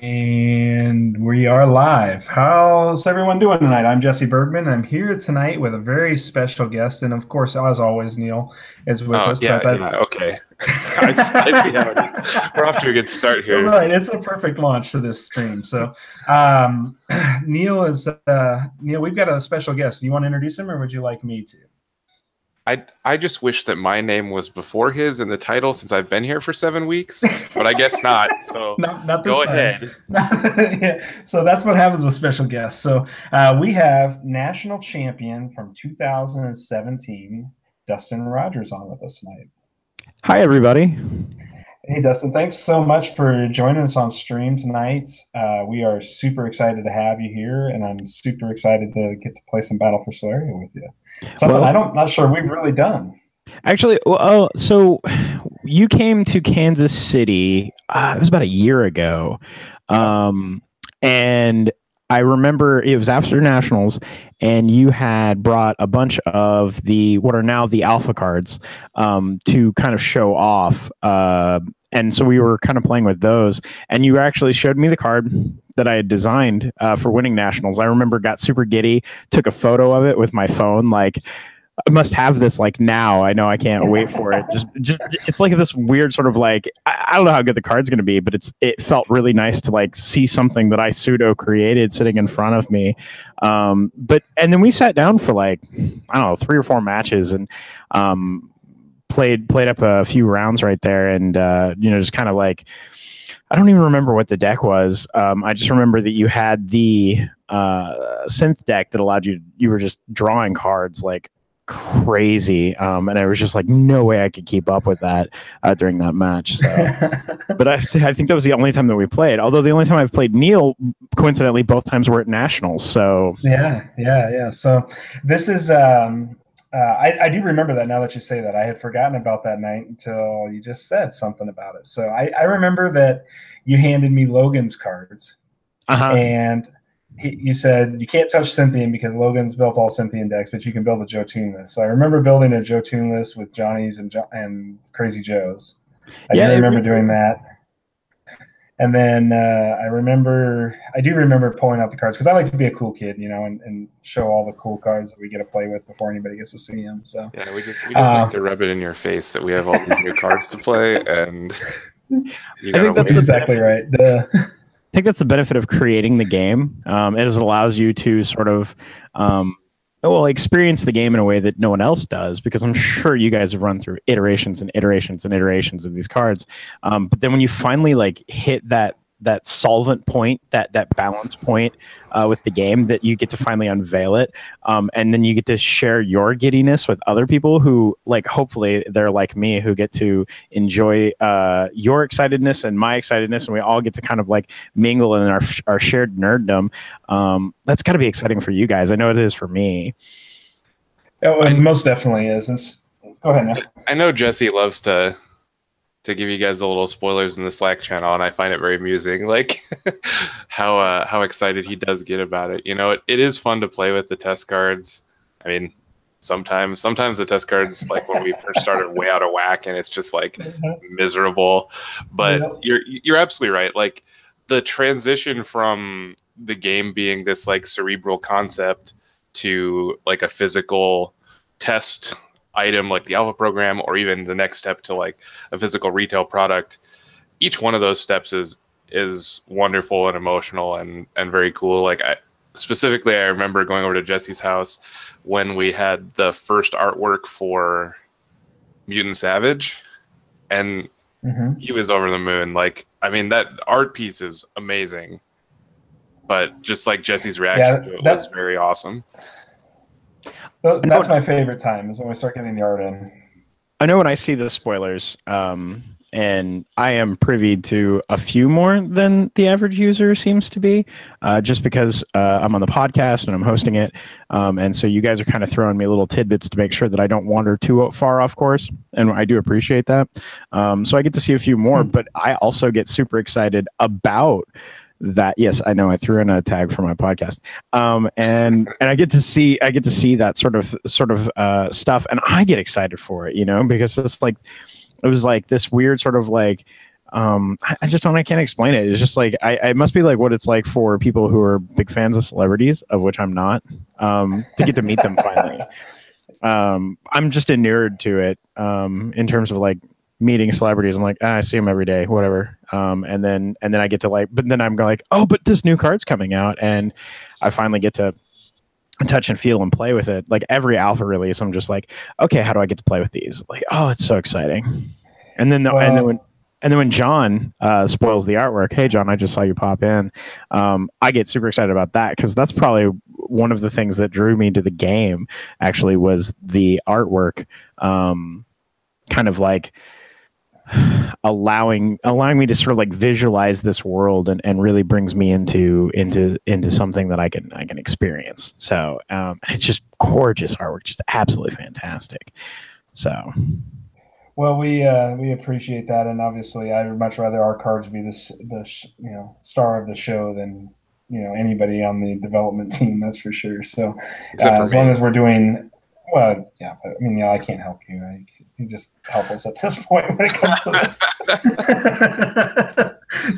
And we are live. How's everyone doing tonight? I'm Jesse Bergman. I'm here tonight with a very special guest. And of course, as always, Neil is with Oh, us. yeah, But I, yeah, okay. I see how it is. We're off to a good start here. right, it's a perfect launch to this stream. So, Neil Neil. We've got a special guest. Do you want to introduce him, or would you like me to? I just wish that my name was before his in the title since I've been here for 7 weeks, but I guess not. So Not this go time. ahead. Yeah. So that's what happens with special guests. So we have national champion from 2017, Dustin Rogers, on with us tonight. Hi, everybody. Hey, Dustin, thanks so much for joining us on stream tonight. We are super excited to have you here, and I'm super excited to get to play some Battle for Solaria with you. Something not sure we've really done. Actually, so you came to Kansas City, it was about a year ago. And I remember it was after Nationals, and you had brought a bunch of what are now the Alpha cards to kind of show off. And so we were kind of playing with those, and you actually showed me the card that I had designed for winning Nationals. I remember got super giddy, took a photo of it with my phone, like, I must have this like now. I know I can't wait for it. Just it's like this weird sort of like I don't know how good the card's going to be, but it felt really nice to like see something that I pseudo created sitting in front of me. And then we sat down for like I don't know 3 or 4 matches and played up a few rounds right there, and just kind of like I don't even remember what the deck was. I just remember that you had the synth deck that allowed you were just drawing cards like crazy, and I was just like, no way I could keep up with that during that match. So, but I think that was the only time that we played. Although the only time I've played Neil, coincidentally, both times were at Nationals. So yeah. So this is I do remember that now that you say that. I had forgotten about that night until you just said something about it. So I remember that you handed me Logan's cards, and you said you can't touch Cynthian because Logan's built all Cynthian decks, but you can build a Jotun list. So I remember building a Jotun list with Johnny's and Crazy Joe's. I do remember doing that. And then I do remember pulling out the cards because I like to be a cool kid, and show all the cool cards that we get to play with before anybody gets to see them. So yeah, we just like to rub it in your face that we have all these new cards to play, and I think that's exactly right. I think that's the benefit of creating the game. It allows you to sort of experience the game in a way that no one else does, because I'm sure you guys have run through iterations and iterations and iterations of these cards. But then when you finally like hit that solvent point, that balance point with the game, that you get to finally unveil it, and then you get to share your giddiness with other people who, like, hopefully they're like me, who get to enjoy your excitedness and my excitedness, and we all get to kind of like mingle in our shared nerddom. That's got to be exciting for you guys. I know it is for me. It most definitely is. Go ahead now. I know Jesse loves to give you guys a little spoilers in the Slack channel, and I find it very amusing, like how excited he does get about it. It is fun to play with the test cards. I mean, sometimes the test cards, like when we first started, way out of whack, and it's just like miserable. But you're absolutely right. Like the transition from the game being this like cerebral concept to like a physical test item like the Alpha program, or even the next step to like a physical retail product, each one of those steps is wonderful and emotional and very cool. Like I remember going over to Jesse's house when we had the first artwork for Mutant Savage, and he was over the moon. Like, I mean, that art piece is amazing, but just like Jesse's reaction to it was very awesome. Well, that's my favorite time, is when we start getting the art in. I know when I see the spoilers, and I am privy to a few more than the average user seems to be, just because I'm on the podcast and I'm hosting it, and so you guys are kind of throwing me little tidbits to make sure that I don't wander too far off course, and I do appreciate that. So I get to see a few more, but I also get super excited about that. Yes, I know I threw in a tag for my podcast, and I get to see that sort of stuff, and I get excited for it, because it's like, it was like this weird sort of like I can't explain it. It's just like it must be like what it's like for people who are big fans of celebrities, of which I'm not, to get to meet them finally. I'm just inured to it, in terms of like meeting celebrities. I'm like, I see them every day, whatever. And then I get to like, but then I'm like, oh, but this new card's coming out, and I finally get to touch and feel and play with it. Like every alpha release, I'm just like, okay, how do I get to play with these? Like, oh, it's so exciting. And then when John spoils the artwork, hey John, I just saw you pop in. I get super excited about that, because that's probably one of the things that drew me to the game. Actually, was the artwork, kind of like allowing me to sort of like visualize this world, and really brings me into something that I can experience. So it's just gorgeous artwork, just absolutely fantastic. So. Well, we appreciate that, and obviously, I would much rather our cards be the star of the show than anybody on the development team. That's for sure. So, as long as we're doing well, yeah. But I mean, I can't help you. You just help us at this point when it comes to this.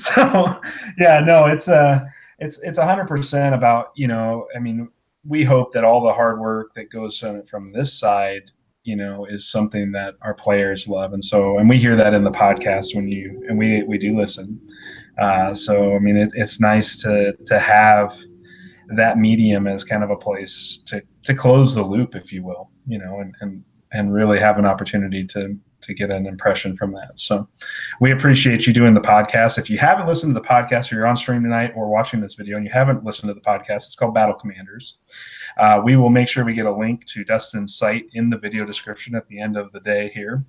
So, yeah, no, it's 100% about I mean, we hope that all the hard work that goes from this side, is something that our players love. And we hear that in the podcast we do listen. So, I mean, it's nice to have that medium as kind of a place to close the loop, if you will, and really have an opportunity to get an impression from that. So we appreciate you doing the podcast. If you haven't listened to the podcast, or you're on stream tonight or watching this video and you haven't listened to the podcast, it's called Battle Commanders. We will make sure we get a link to Dustin's site in the video description at the end of the day here.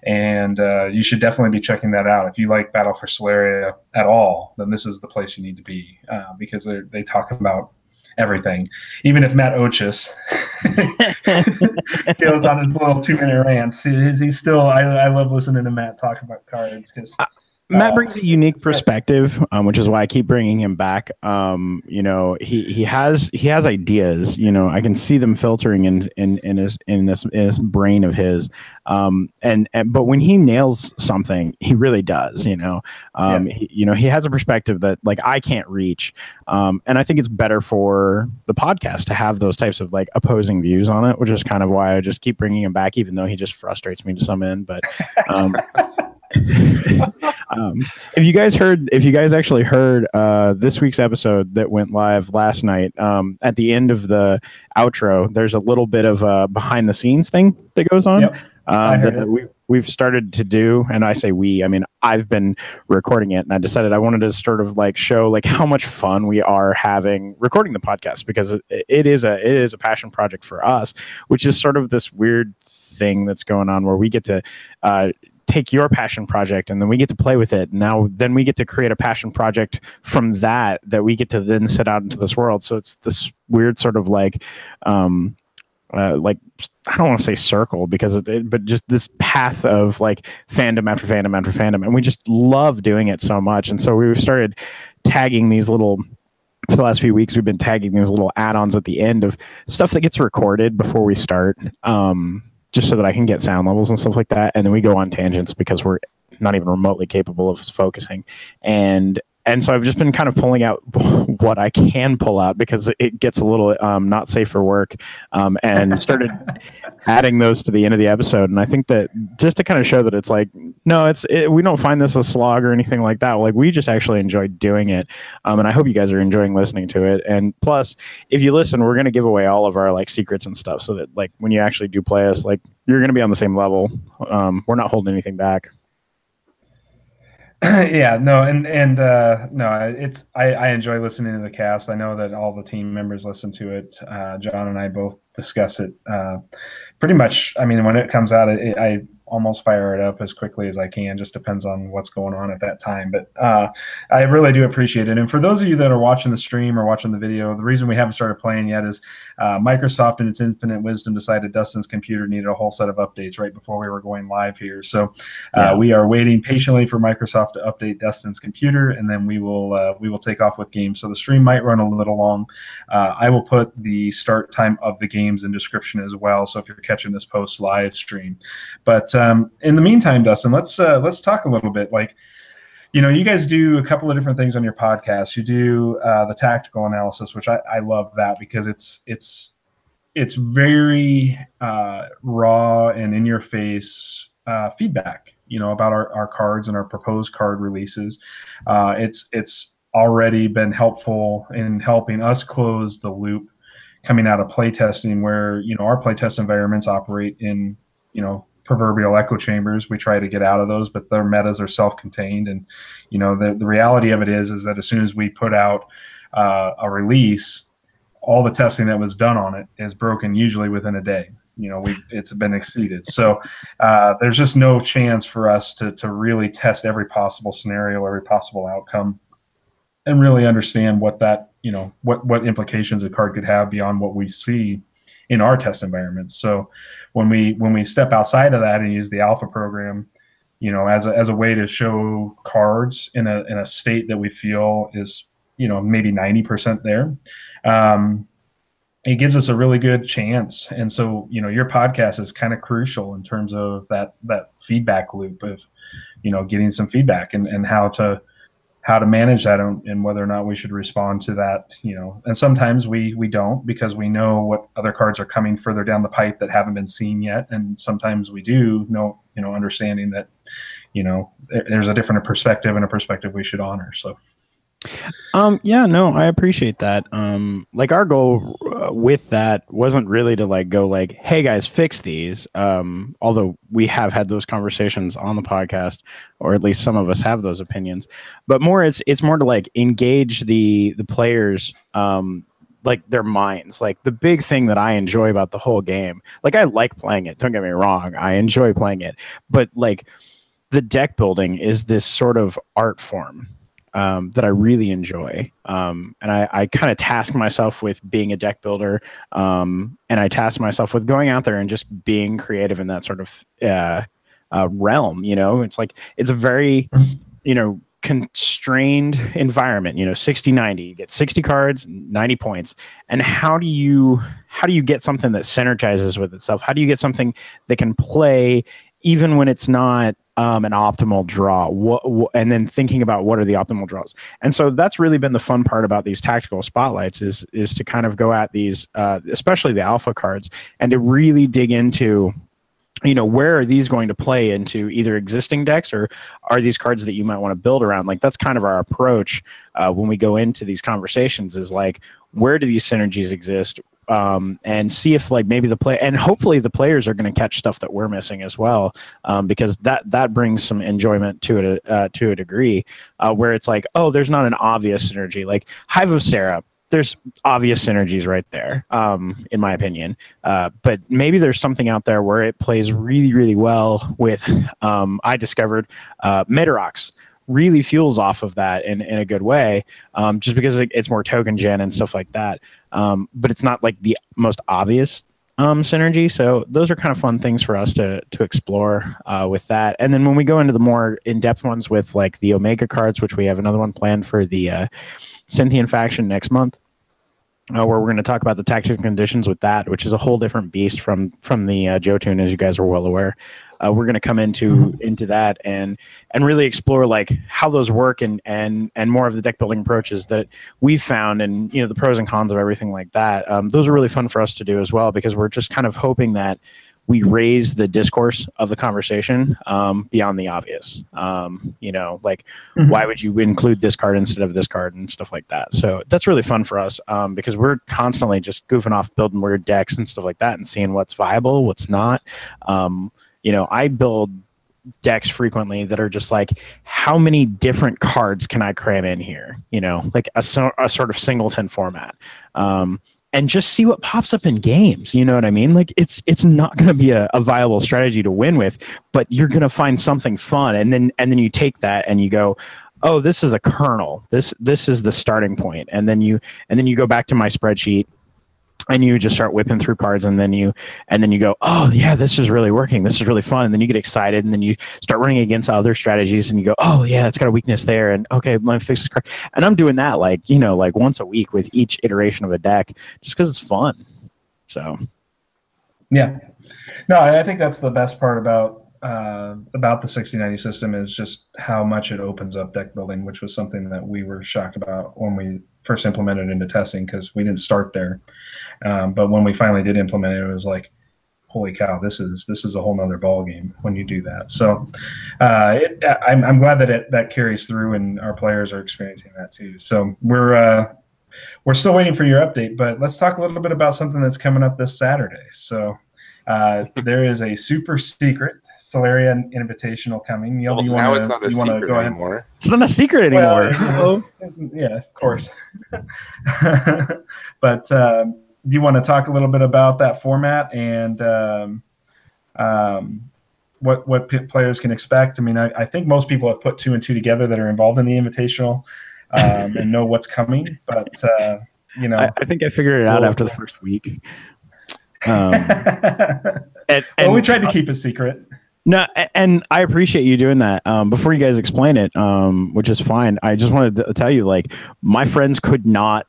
And you should definitely be checking that out. If you like Battle for Sularia at all, then this is the place you need to be, because they talk about everything. Even if Matt Ochus goes on his little 2-minute rants, he's still, I love listening to Matt talk about cards, because Matt brings a unique perspective, which is why I keep bringing him back. He has ideas. I can see them filtering in his brain of his. But when he nails something, he really does. He has a perspective that like I can't reach. And I think it's better for the podcast to have those types of like opposing views on it, which is kind of why I just keep bringing him back, even though he just frustrates me to some end. But if you guys actually heard this week's episode that went live last night, at the end of the outro, there's a little bit of a behind the scenes thing that goes on. Yep. That we've started to do, and I say we, I mean I've been recording it, and I decided I wanted to sort of like show like how much fun we are having recording the podcast, because it is a passion project for us, which is sort of this weird thing that's going on where we get to take your passion project and then we get to play with it. Then we get to create a passion project from that we get to then set out into this world. So it's this weird sort of like I don't want to say circle, but just this path of like fandom after fandom after fandom, and we just love doing it so much. And so we've started tagging these little. For the last few weeks, we've been tagging these little add-ons at the end of stuff that gets recorded before we start. Just so that I can get sound levels and stuff like that. And then we go on tangents because we're not even remotely capable of focusing. And so I've just been kind of pulling out what I can pull out, because it gets a little not safe for work, and started adding those to the end of the episode. And I think that just to kind of show that it's like, no, we don't find this a slog or anything like that. Like we just actually enjoy doing it. And I hope you guys are enjoying listening to it. And plus, if you listen, we're going to give away all of our like secrets and stuff, so that like when you actually do play us, like you're going to be on the same level. We're not holding anything back. Yeah, no, and no, it's I enjoy listening to the cast. I know that all the team members listen to it. John and I both discuss it pretty much. I mean, when it comes out, I almost fire it up as quickly as I can. Just depends on what's going on at that time. But I really do appreciate it. And for those of you that are watching the stream or watching the video, the reason we haven't started playing yet is Microsoft, in its infinite wisdom, decided Dustin's computer needed a whole set of updates right before we were going live here. So we are waiting patiently for Microsoft to update Dustin's computer, and then we will take off with games. So the stream might run a little long. I will put the start time of the games in description as well. So if you're catching this post live stream, but in the meantime, Dustin, let's talk a little bit. Like, You guys do a couple of different things on your podcast. You do the tactical analysis, which I love that because it's very raw and in your face feedback, about our cards and our proposed card releases. It's already been helpful in helping us close the loop coming out of playtesting, where our playtest environments operate in proverbial echo chambers. We try to get out of those, but their metas are self-contained, and the reality of it is that as soon as we put out a release, all the testing that was done on it is broken usually within a day. It's been exceeded. So there's just no chance for us to really test every possible scenario, every possible outcome, and really understand what that, what implications a card could have beyond what we see in our test environments. So when we step outside of that and use the alpha program, as a way to show cards in a state that we feel is, maybe 90% there, it gives us a really good chance. And so, your podcast is kind of crucial in terms of that feedback loop of, getting some feedback and how to manage that and whether or not we should respond to that, and sometimes we don't, because we know what other cards are coming further down the pipe that haven't been seen yet. And sometimes we do know, understanding that, there's a different perspective and a perspective we should honor. So. Yeah, no, I appreciate that. Like our goal with that wasn't really to go hey guys, fix these. Although we have had those conversations on the podcast, or at least some of us have those opinions, but more it's more to engage the players, their minds. The big thing that I enjoy about the whole game, I like playing it, don't get me wrong, I enjoy playing it, but the deck building is this sort of art form that I really enjoy. And I kind of task myself with being a deck builder. And I task myself with going out there and just being creative in that sort of realm. It's a very, constrained environment, 60-90, you get 60 cards, 90 points. And how do you get something that synergizes with itself? How do you get something that can play even when it's not an optimal draw, and then thinking about what are the optimal draws. And so that's really been the fun part about these tactical spotlights is to kind of go at these, especially the alpha cards, and to really dig into, where are these going to play into either existing decks, or are these cards that you might want to build around? That's kind of our approach when we go into these conversations is where do these synergies exist? And see if maybe and hopefully the players are going to catch stuff that we're missing as well, because that brings some enjoyment to it to a degree, where it's oh, there's not an obvious synergy. Hive of Sarah, there's obvious synergies right there, in my opinion, but maybe there's something out there where it plays really, really well with, I discovered Metarox really fuels off of that in a good way, just because it's more token gen and stuff like that. But it's not the most obvious synergy. So those are kind of fun things for us to explore with that. And then when we go into the more in-depth ones with the Omega cards, which we have another one planned for the Scythian faction next month, where we're going to talk about the tactical conditions with that, which is a whole different beast from the Jotun, as you guys are well aware. We're going to come into that and really explore how those work and more of the deck building approaches that we've found, and the pros and cons of everything like that. Those are really fun for us to do as well, because we're just kind of hoping that we raise the discourse of the conversation beyond the obvious. Why would you include this card instead of this card and stuff like that? So that's really fun for us, because we're constantly just goofing off, building weird decks and stuff like that, and seeing what's viable, what's not. I build decks frequently that are just how many different cards can I cram in here? A sort of singleton format. And just see what pops up in games. You know what I mean? It's not going to be a viable strategy to win with, but you're going to find something fun. And then you take that and you go, oh, this is a kernel. This is the starting point. And then you go back to my spreadsheet, and you just start whipping through cards, and then you go, oh yeah, this is really working. This is really fun. And then you get excited, and then you start running against other strategies, and you go, oh yeah, it's got a weakness there, and okay, let me fix this card. And I'm doing that once a week with each iteration of a deck, just because it's fun. So yeah, no, I think that's the best part about about the 6090 system is just how much it opens up deck building, which was something that we were shocked about when we first implemented into testing, because we didn't start there. But when we finally did implement it, it was like, holy cow, this is a whole nother ball game when you do that. So I'm glad that that carries through, and our players are experiencing that too. So we're still waiting for your update, but let's talk a little bit about something that's coming up this Saturday. So there is a super secret Sularia Invitational coming. Neil, well, now it's not a secret anymore. It's not a secret anymore. Well, yeah, of course. But do you want to talk a little bit about that format and what players can expect? I mean, I think most people have put 2 and 2 together that are involved in the Invitational and know what's coming. But you know, I think I figured it out after the first week. Well, we tried to keep it secret. No, and I appreciate you doing that. Before you guys explain it, which is fine, I just wanted to tell you, like, my friends could not,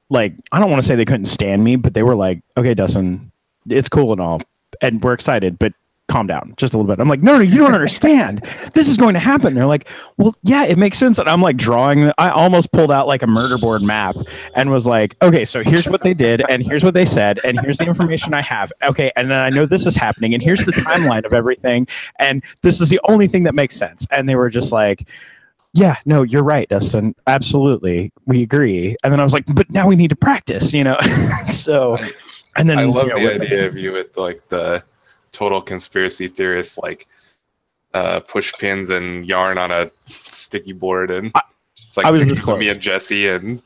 like, I don't want to say they couldn't stand me, but they were like, okay, Dustin, it's cool and all, and we're excited, but calm down just a little bit. I'm like, no, you don't understand. This is going to happen. They're like, well, yeah, it makes sense. And I'm like drawing. I almost pulled out like a murder board map and was like, okay, so here's what they did, and here's what they said, and here's the information I have. Okay, and then I know this is happening, and here's the timeline of everything, and this is the only thing that makes sense. And they were just like, yeah, no, you're right, Dustin. Absolutely, we agree. And then I was like, but now we need to practice, you know. So, and then I love the idea of you with like the total conspiracy theorist, like push pins and yarn on a sticky board, and it's like pictures of me and Jesse, and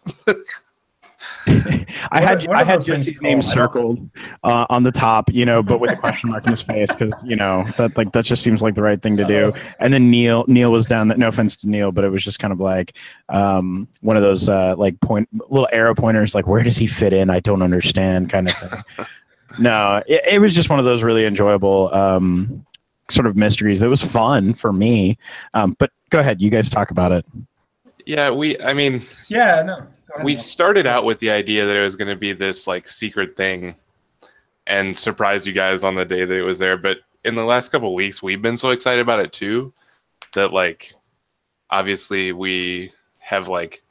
I had Jesse's name circled on the top, you know, but with a question mark in his face, because you know that just seems like the right thing to do. And then Neil was down. No offense to Neil, but it was just kind of like one of those like little arrow pointers, like, where does he fit in? I don't understand, kind of thing. No, it was just one of those really enjoyable sort of mysteries. It was fun for me. But go ahead, you guys talk about it. Yeah, we started out with the idea that it was going to be this like secret thing and surprise you guys on the day that it was there. But in the last couple of weeks, we've been so excited about it too, that like, obviously we have like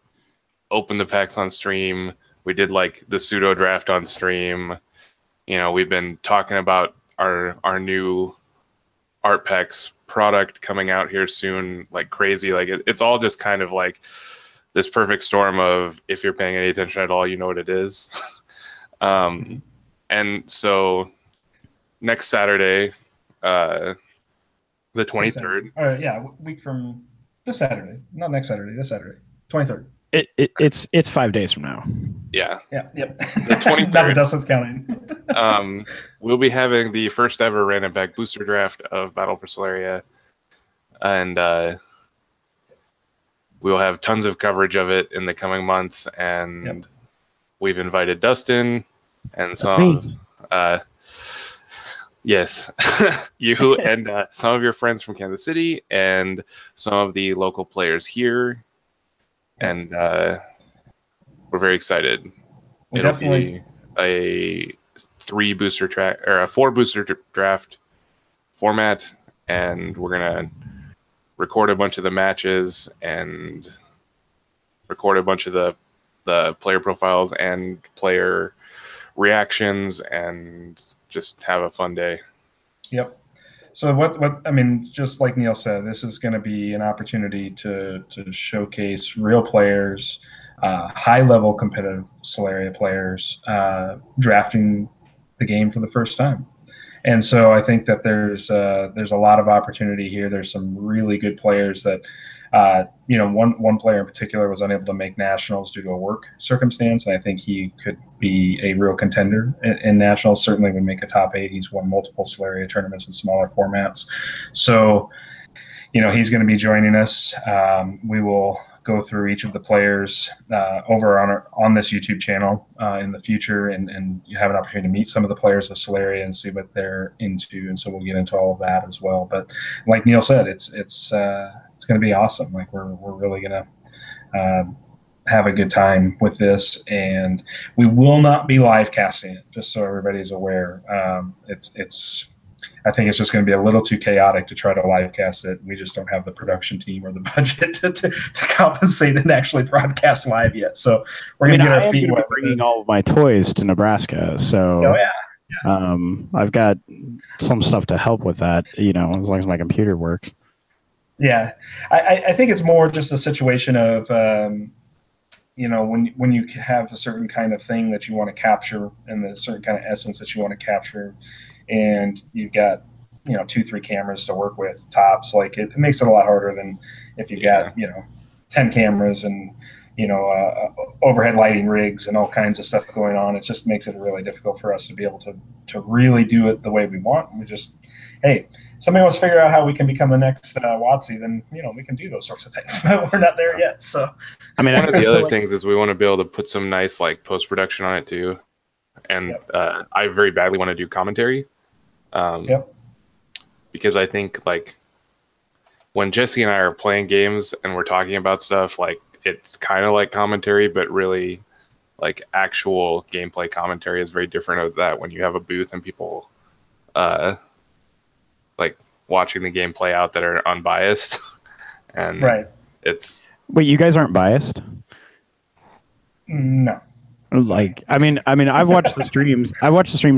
opened the packs on stream. We did like the pseudo draft on stream. You know, we've been talking about our new art packs product coming out here soon, like crazy. Like it's all just kind of like this perfect storm of, if you're paying any attention at all, you know what it is. And so next Saturday, the 23rd. Yeah, week from this Saturday. Not next Saturday, this Saturday. 23rd. It's 5 days from now. Yeah. Yep. The 23rd. Not Dustin's counting. We'll be having the first ever random pack booster draft of Battle for Sularia, and we'll have tons of coverage of it in the coming months. And we've invited Dustin and some, yes, you and some of your friends from Kansas City and some of the local players here. And we're very excited. It'll be a 4 booster draft format, and we're gonna record a bunch of the matches and record a bunch of the player profiles and player reactions, and just have a fun day. Yep. So what I mean, just like Neil said, this is going to be an opportunity to showcase real players, high-level competitive Sularia players drafting the game for the first time. And so I think that there's a lot of opportunity here. There's some really good players that, one player in particular was unable to make nationals due to a work circumstance, and I think he could be a real contender in nationals. Certainly would make a top 8. He's won multiple Sularia tournaments in smaller formats. So, he's going to be joining us. We will go through each of the players over on this YouTube channel in the future, and you have an opportunity to meet some of the players of Sularia and see what they're into, and so we'll get into all of that as well. But like Neil said, it's going to be awesome. Like we're really going to have a good time with this, and we will not be live casting it, just so everybody's aware. I think it's just going to be a little too chaotic to try to live cast it. We just don't have the production team or the budget to compensate and actually broadcast live yet. So we're going to get our feet wet. Bringing all of my toys to Nebraska, so oh, yeah. I've got some stuff to help with that. You know, as long as my computer works. Yeah, I think it's more just a situation of you know, when you have a certain kind of thing that you want to capture and the certain kind of essence that you want to capture, and you've got, you know, 2-3 cameras to work with tops, like it makes it a lot harder than if you've got, you know, 10 cameras and, you know, overhead lighting rigs and all kinds of stuff going on. It just makes it really difficult for us to be able to really do it the way we want. We just, hey, if somebody wants to figure out how we can become the next WotC, then, you know, we can do those sorts of things, but we're not there yet. So, I mean, one of the other things is we want to be able to put some nice like post-production on it too. And I very badly want to do commentary. Because I think like when Jesse and I are playing games and we're talking about stuff, like it's kind of like commentary, but really like actual gameplay commentary is very different of that when you have a booth and people like watching the game play out that are unbiased. And it's... Wait, you guys aren't biased? No. Like, I mean, I've watched the streams.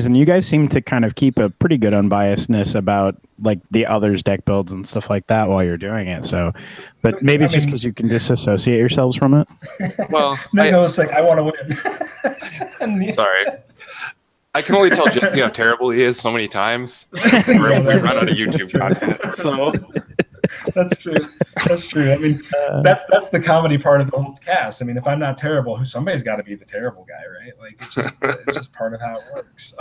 And you guys seem to kind of keep a pretty good unbiasedness about like the others' deck builds and stuff like that while you're doing it. So, but maybe it's just because you can disassociate yourselves from it. Well, no, it's like I want to win. Sorry, I can only tell Jesse how terrible he is so many times. We run out of YouTube content, so. That's true. That's true. I mean, that's the comedy part of the whole cast. I mean, if I'm not terrible, somebody's got to be the terrible guy, right? Like it's just part of how it works.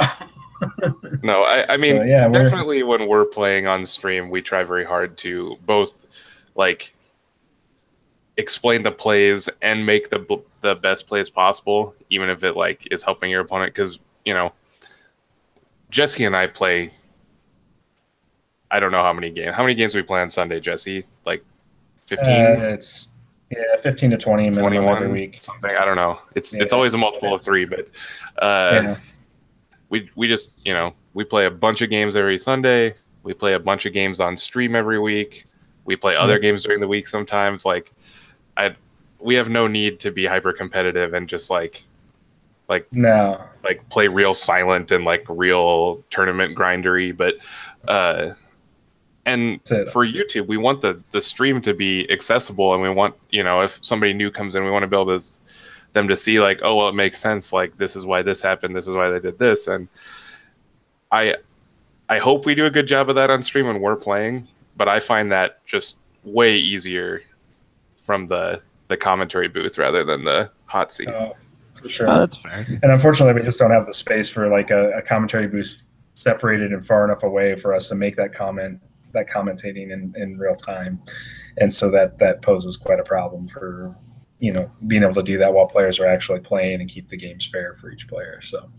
No, I mean, so, definitely when we're playing on stream, we try very hard to both like explain the plays and make the best plays possible, even if it like is helping your opponent. Because, you know, Jesse and I play. I don't know how many games. How many games we play on Sunday, Jesse? Like 15? It's 15 to 20 minimum every week. Something. I don't know. It's always a multiple of 3, but we just, you know, we play a bunch of games every Sunday. We play a bunch of games on stream every week. We play other games during the week sometimes. Like we have no need to be hyper competitive and just like play real silent and like real tournament grindery, but and for YouTube, we want the stream to be accessible, and we want, you know, if somebody new comes in, we want to be able to them to see like, oh, well, it makes sense. Like, this is why this happened. This is why they did this. And I hope we do a good job of that on stream when we're playing, but I find that just way easier from the commentary booth rather than the hot seat. For sure. Oh, that's fair. And unfortunately, we just don't have the space for like a commentary booth separated and far enough away for us to make that commentating in real time. And so that poses quite a problem for, you know, being able to do that while players are actually playing and keep the games fair for each player. So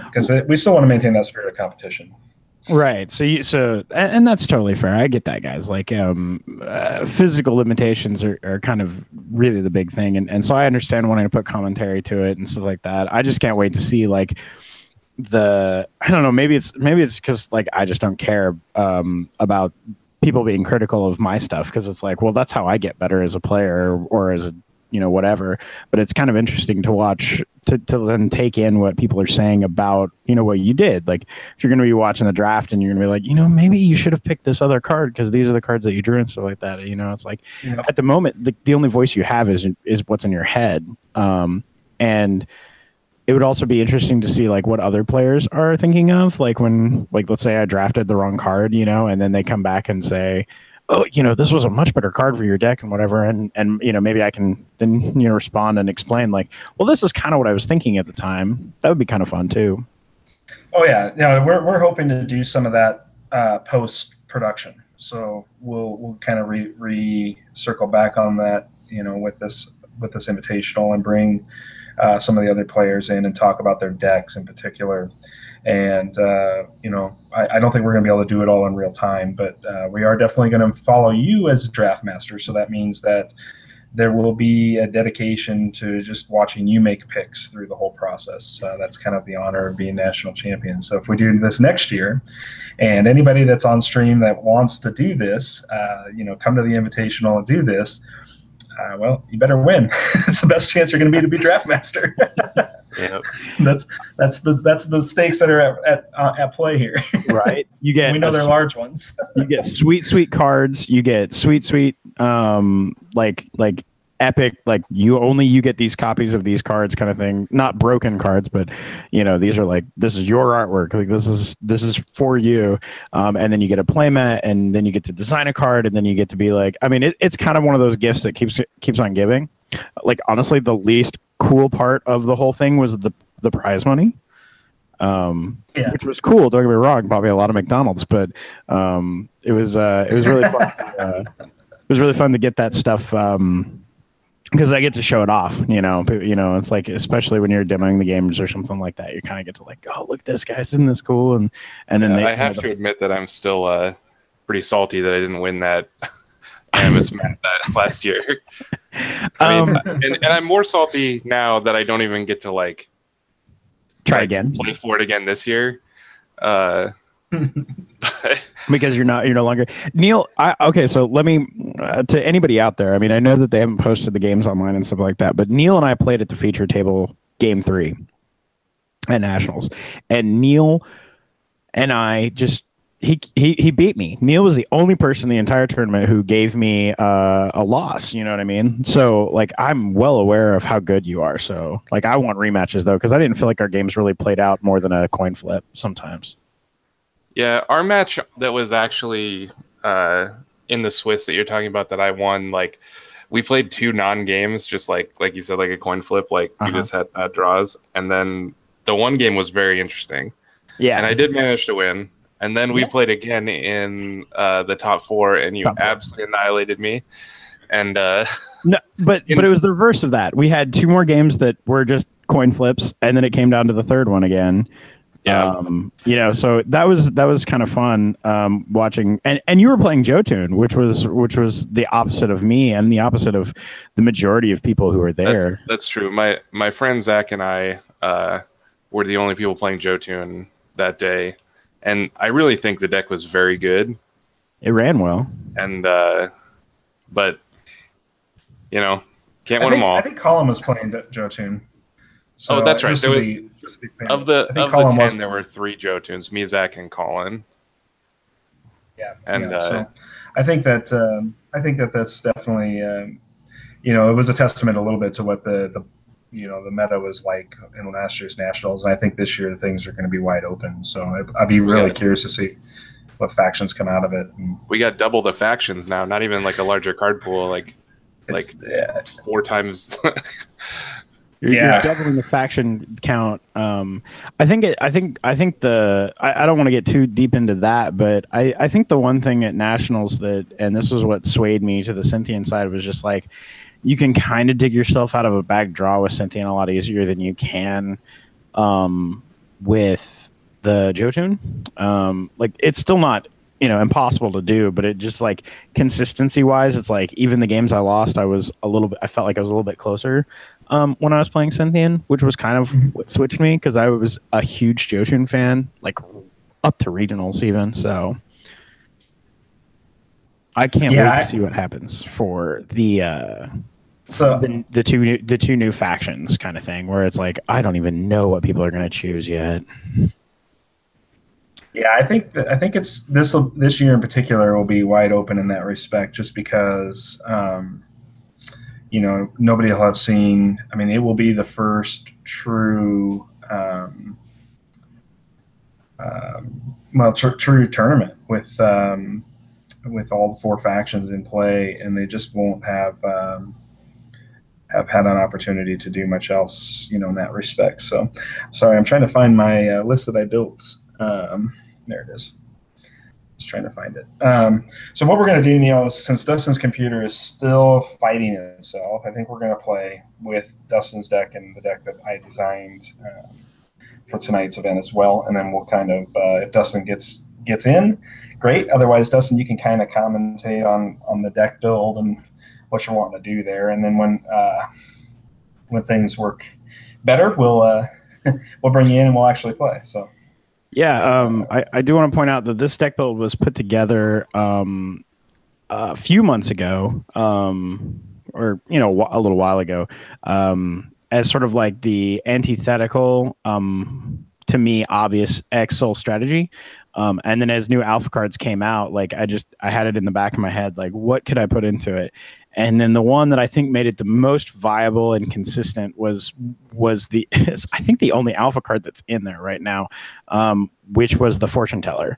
because we still want to maintain that spirit of competition. Right. So and that's totally fair. I get that, guys. Like physical limitations are kind of really the big thing. And so I understand wanting to put commentary to it and stuff like that. I just can't wait to see like I don't know, maybe it's because like I just don't care about people being critical of my stuff, because it's like, well, that's how I get better as a player or as a, you know, whatever. But it's kind of interesting to watch to then take in what people are saying about, you know, what you did. Like if you're going to be watching the draft and you're going to be like, you know, maybe you should have picked this other card because these are the cards that you drew and stuff like that. You know, it's like at the moment the only voice you have is what's in your head. And it would also be interesting to see like what other players are thinking of, like when, like, let's say I drafted the wrong card, you know, and then they come back and say, oh, you know, this was a much better card for your deck and whatever. And you know, maybe I can then, you know, respond and explain like, well, this is kind of what I was thinking at the time. That would be kind of fun too. Oh yeah. No, we're hoping to do some of that post production. So we'll kind of circle back on that, you know, with this invitational and bring some of the other players in and talk about their decks in particular. And, you know, I don't think we're going to be able to do it all in real time, but we are definitely going to follow you as a draft master. So that means that there will be a dedication to just watching you make picks through the whole process. That's kind of the honor of being national champion. So if we do this next year, and anybody that's on stream that wants to do this, come to the Invitational and do this, well, you better win. It's the best chance you're going to be draft master. Yep. That's the stakes that are at play here. Right. You get we know they're large ones. You get sweet cards. You get sweet like epic, like you get these copies of these cards kind of thing. Not broken cards, but these are like, this is your artwork. Like this is for you. And then you get a playmat, and then you get to design a card, and then you get to be like, I mean, it's kind of one of those gifts that keeps on giving. Like, honestly, the least cool part of the whole thing was the prize money. Which was cool. Don't get me wrong, bought me a lot of McDonald's, but it was really fun. It was really fun to get that stuff because I get to show it off. It's like, especially when you're demoing the games or something like that, you kind of get to like, oh, look, this guy's, isn't this cool? And then I have to admit that I'm still pretty salty that I didn't win that. I was mad that last year. I mean, and I'm more salty now that I don't even get to like try again, play for it again this year. Because you're no longer Neil. Okay, so let me to anybody out there. I mean, I know that they haven't posted the games online and stuff like that, but Neil and I played at the feature table game 3 at Nationals, and Neil and I just. He beat me. Neil was the only person in the entire tournament who gave me a loss. You know what I mean? So like, I'm well aware of how good you are. So like, I want rematches though, because I didn't feel like our games really played out more than a coin flip sometimes. Yeah, our match that was actually in the Swiss that you're talking about that I won, like we played 2 non-games, just like you said, like a coin flip. Like we just had bad draws, and then the one game was very interesting. Yeah, and I did manage to win. And then we played again in the top 4, and you absolutely annihilated me. And no, but it was the reverse of that. We had 2 more games that were just coin flips, and then it came down to the third one again. Yeah, so that was kind of fun watching. And you were playing Jotun, which was the opposite of me and the opposite of the majority of people who were there. That's true. My friend Zach and I were the only people playing Jotun that day. And I really think the deck was very good. It ran well. And, but, can't win them all. I think Colin was playing Jotun. So that's right. There was, of the 10, there were 3 Jotuns, me, Zach, and Colin. Yeah. And so I think that's definitely, it was a testament a little bit to what the meta was like in last year's Nationals, and I think this year things are going to be wide open. So I'd be really curious to see what factions come out of it. And we got double the factions now, not even like a larger card pool, like 4 times. You're doubling the faction count. I think I don't want to get too deep into that, but I think the one thing at Nationals and this is what swayed me to the Cynthian side, was just like, you can kind of dig yourself out of a bag draw with Cynthian a lot easier than you can with the Jotun. Like, it's still not, impossible to do, but it just, like, consistency wise, it's like, even the games I lost, I felt like I was a little bit closer when I was playing Cynthian, which was kind of what switched me, because I was a huge Jotun fan, like up to regionals even. So I can't wait to see what happens for the two new factions kind of thing, where it's like, I don't even know what people are going to choose yet. Yeah, I think it's this year in particular will be wide open in that respect, just because nobody will have seen. I mean, it will be the first true true tournament with all 4 factions in play, and they just won't have had an opportunity to do much else, in that respect. So, sorry, I'm trying to find my list that I built. There it is. Just trying to find it. So what we're going to do, Neil, is, since Dustin's computer is still fighting itself, I think we're going to play with Dustin's deck and the deck that I designed for tonight's event as well, and then we'll kind of, if Dustin gets in, great. Otherwise, Dustin, you can kind of commentate on the deck build and what you're wanting to do there. And then when things work better, we'll bring you in and we'll actually play. So yeah, I do want to point out that this deck build was put together a few months ago, or a little while ago, as sort of like the antithetical, to me, obvious Excel strategy. And then as new alpha cards came out, like I had it in the back of my head, like what could I put into it? And then the one that I think made it the most viable and consistent was I think the only alpha card that's in there right now, which was the Fortune Teller.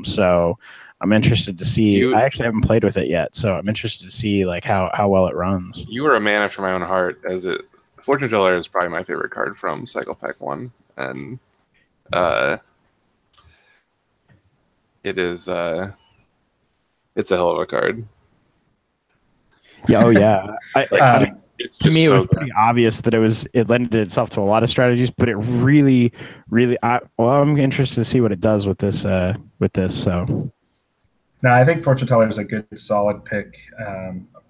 So I'm interested to see. I actually haven't played with it yet, so I'm interested to see like how well it runs. You were a man after my own heart, as it. Fortune Teller is probably my favorite card from Cycle Pack 1, and it is it's a hell of a card. Yeah, oh yeah. It's to me, so it was pretty obvious that it lended itself to a lot of strategies, but it really, really. I'm interested to see what it does with this. So, no, I think Fortune Teller is a good, solid pick.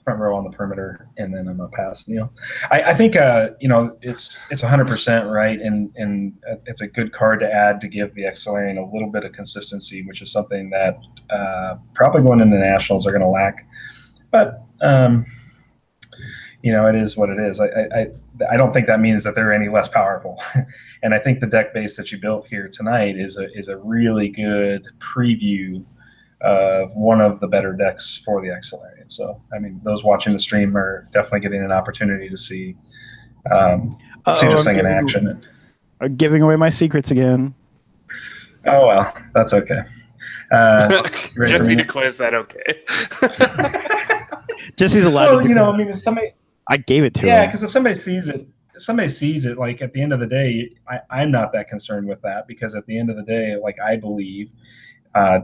Front row on the perimeter, and then I'm gonna pass Neil. I think it's 100% right, and it's a good card to add to give the Xolarian a little bit of consistency, which is something that probably going into nationals are going to lack. But it is what it is. I don't think that means that they're any less powerful, and I think the deck base that you built here tonight is a really good preview of one of the better decks for the Xolarian. So, I mean, those watching the stream are definitely getting an opportunity to see this thing in action. Giving away my secrets again. Oh, well, that's okay. Jesse declares that okay. Jesse's allowed to I mean, if somebody... I gave it to him. Yeah, because if somebody sees it, like, at the end of the day, I'm not that concerned with that, because at the end of the day, like, I believe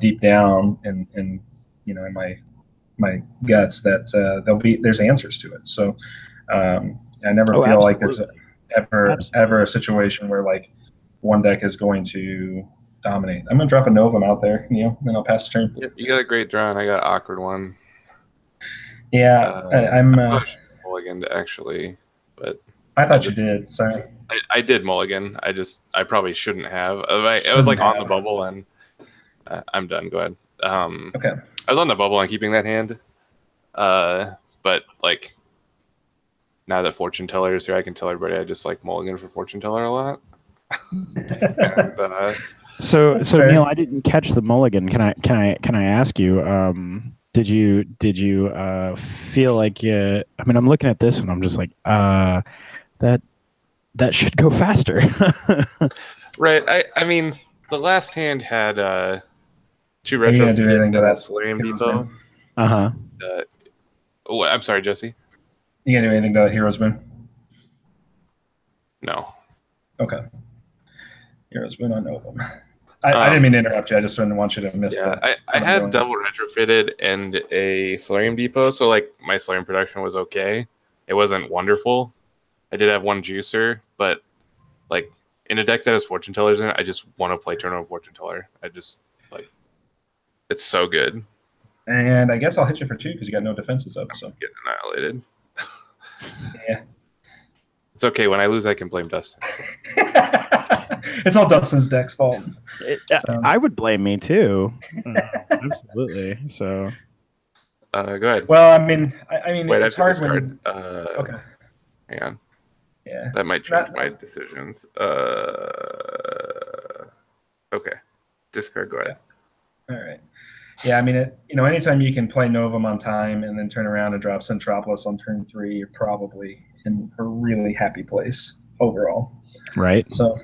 deep down in in my guts that there's answers to it. So I never feel like there's ever a situation where like one deck is going to dominate. I'm gonna drop a Novum out there, then I'll pass the turn. Yep, you got a great draw, and I got an awkward one. Yeah, I'm mulligan actually, but I thought you did. Sorry, I did mulligan. I probably shouldn't have. I was like on the bubble, and I'm done. Go ahead. Okay. I was on the bubble and keeping that hand, but like now that Fortune Teller is here, I can tell everybody I just like mulligan for Fortune Teller a lot. And, so Neil, I didn't catch the mulligan. Can I ask you? Did you feel like I mean, I'm looking at this and I'm just like that should go faster. Right. I mean, the last hand had 2 retro and a Sularia Depot. I'm sorry, Jesse. You gonna do anything to Hero's Moon? No. Okay. Hero's Moon on Novum. I didn't mean to interrupt you. I just didn't want you to miss that. I had double retrofitted and a Solarium Depot, so like my Solarium production was okay. It wasn't wonderful. I did have 1 juicer, but like in a deck that has Fortune Tellers in it, I just want to play Turn on Fortune Teller. I just like it's so good. And I guess I'll hit you for 2 because you got no defenses up. So getting annihilated. Yeah. It's okay. When I lose, I can blame Dustin. It's all Dustin's deck's fault. I would blame me too. Absolutely. So, go ahead. Well, I mean, wait, it's hard when. Okay. Hang on. Yeah. That might change my decisions. Okay. Discard. Go ahead. All right. Yeah, I mean, anytime you can play Novum on time and then turn around and drop Centropolis on turn 3, you're probably in a really happy place overall. Right. So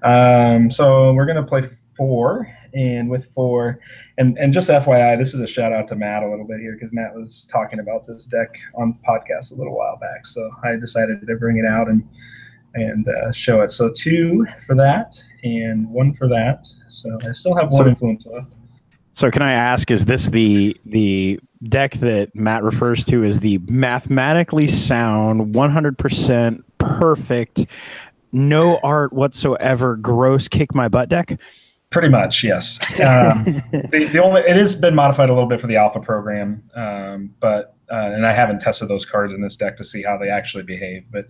we're gonna play 4, and with 4, and just FYI, this is a shout out to Matt a little bit here because Matt was talking about this deck on podcast a little while back, so I decided to bring it out and show it. So 2 for that and 1 for that. So I still have 1 influence left. So can I ask, is this the deck that Matt refers to as the mathematically sound, 100% perfect, no art whatsoever, gross kick my butt deck? Pretty much, yes. It has been modified a little bit for the alpha program, but and I haven't tested those cards in this deck to see how they actually behave. But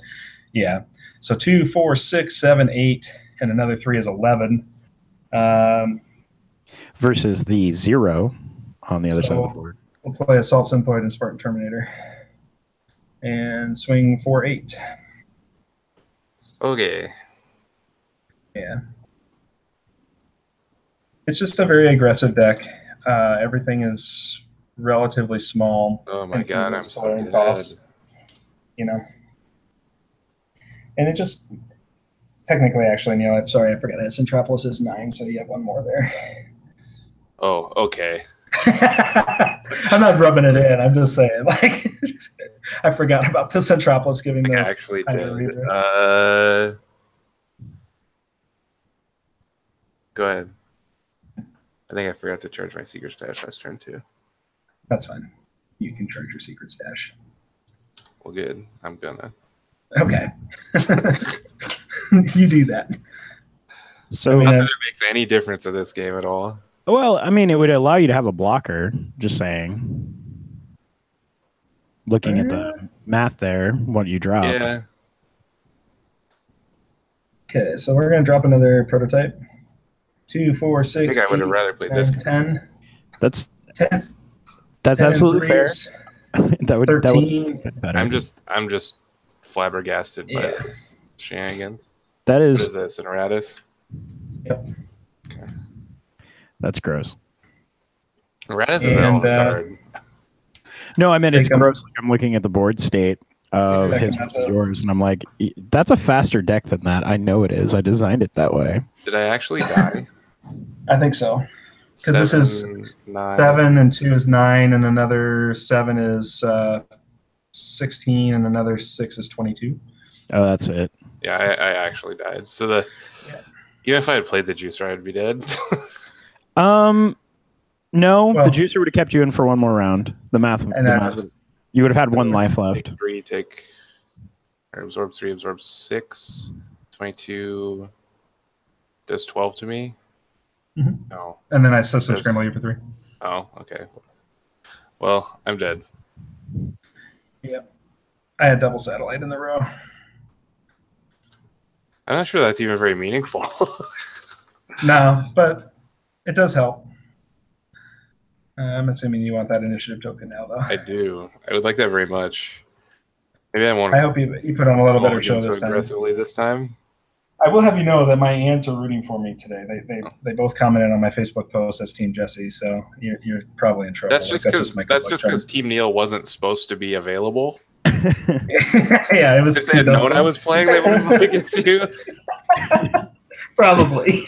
yeah, so 2, 4, 6, 7, 8, and another 3 is 11. Versus the 0 on the other side of the board. We'll play Assault Synthoid and Spartan Terminator. And swing 4, 8. Okay. Yeah. It's just a very aggressive deck. Everything is relatively small. Oh my god, I'm so dead. Costs, you know. And it just technically, actually, Neil, I'm sorry, I forgot it. Centropolis is 9, so you have one more there. Oh, okay. I'm not rubbing it in. I'm just saying, like, I forgot about the Centropolis giving this. I actually did. Go ahead. I think I forgot to charge my secret stash last turn too. That's fine. You can charge your secret stash. Well, good. I'm gonna. Okay. You do that. So not that it makes any difference in this game at all. Well, I mean, it would allow you to have a blocker. Just saying. Looking at the math there, what you drop. Yeah. Okay, so we're gonna drop another prototype. 2, 4, 6. I think I would have rather played this. 10. That's 10. That's 10 absolutely fair. that would 13. That would I'm just flabbergasted by this shenanigans. That is. What is this? An Erratus? Yep. Okay. That's gross. Erratus is a hell of a card. No, I mean it's gross. Like I'm looking at the board state of his versus yours, and I'm like, that's a faster deck than that. I know it is. I designed it that way. Did I actually die? I think so. Because this is 9. 7 and 2 is 9, and another 7 is 16, and another 6 is 22. Oh, that's it. Yeah, I actually died. So even if I had played the juicer, I'd be dead. No, well, the juicer would have kept you in for one more round. The math. You would have had one life left. Absorb 3, absorb 6. 22 does 12 to me. Mm-hmm. No. And then I system scramble you for 3. Oh, okay. Well, I'm dead. Yep. I had double satellite in the row. I'm not sure that's even very meaningful. No, but it does help. I'm assuming you want that initiative token now, though. I do. I would like that very much. Maybe I won't. I hope you put on a little better show this time. Aggressively this time. I will have you know that my aunts are rooting for me today. They both commented on my Facebook post as Team Jesse, so you're probably in trouble. That's just because Team Neil wasn't supposed to be available. Yeah, it was. If they had known I was playing, they would have played against you. Probably.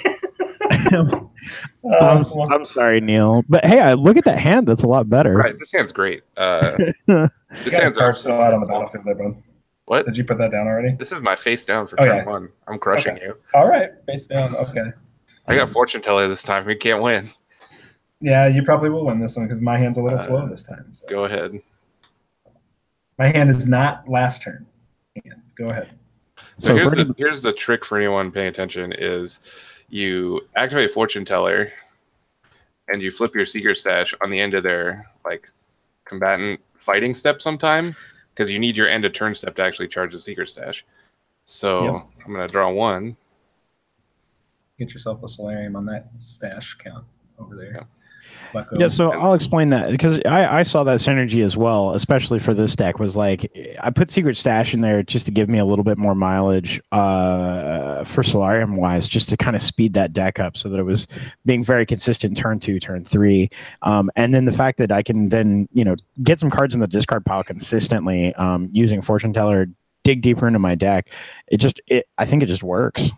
I'm sorry, Neil, but hey, I look at that hand. That's a lot better. Right, this hand's great. This hand's still out on the battlefield there, bud. What? Did you put that down already? This is my face down for turn 1. I'm crushing you. All right, face down. Okay. I got fortune teller this time. We can't win. Yeah, you probably will win this one because my hand's a little slow this time. So. Go ahead. My hand is not last turn. Go ahead. So here's the trick for anyone paying attention is you activate fortune teller and you flip your secret stash on the end of their combatant fighting step sometime because you need your end of turn step to actually charge the secret stash. So I'm going to draw 1. Get yourself a Solarium on that stash count over there. Yeah. Yeah, so I'll explain that because I saw that synergy as well, especially for this deck. Was like I put Secret Stash in there just to give me a little bit more mileage for Solarium wise, just to kind of speed that deck up so that it was being very consistent turn 2, turn 3, and then the fact that I can then get some cards in the discard pile consistently using Fortune Teller, dig deeper into my deck. I think it just works.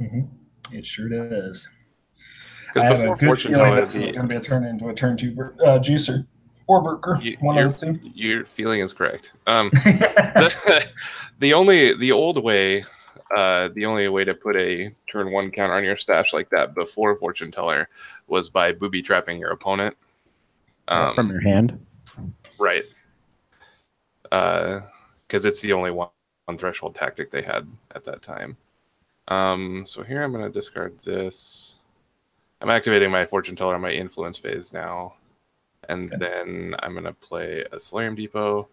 Mm-hmm. It sure does. Because before fortune teller is going to be a turn into a turn 2 juicer or worker. One of the two. Your feeling is correct. The old way to put a turn 1 counter on your stash like that before fortune teller was by booby trapping your opponent from your hand. Right. Because it's the only one threshold tactic they had at that time. So here I'm going to discard this. I'm activating my fortune teller on my influence phase now, And then I'm going to play a Solarium Depot.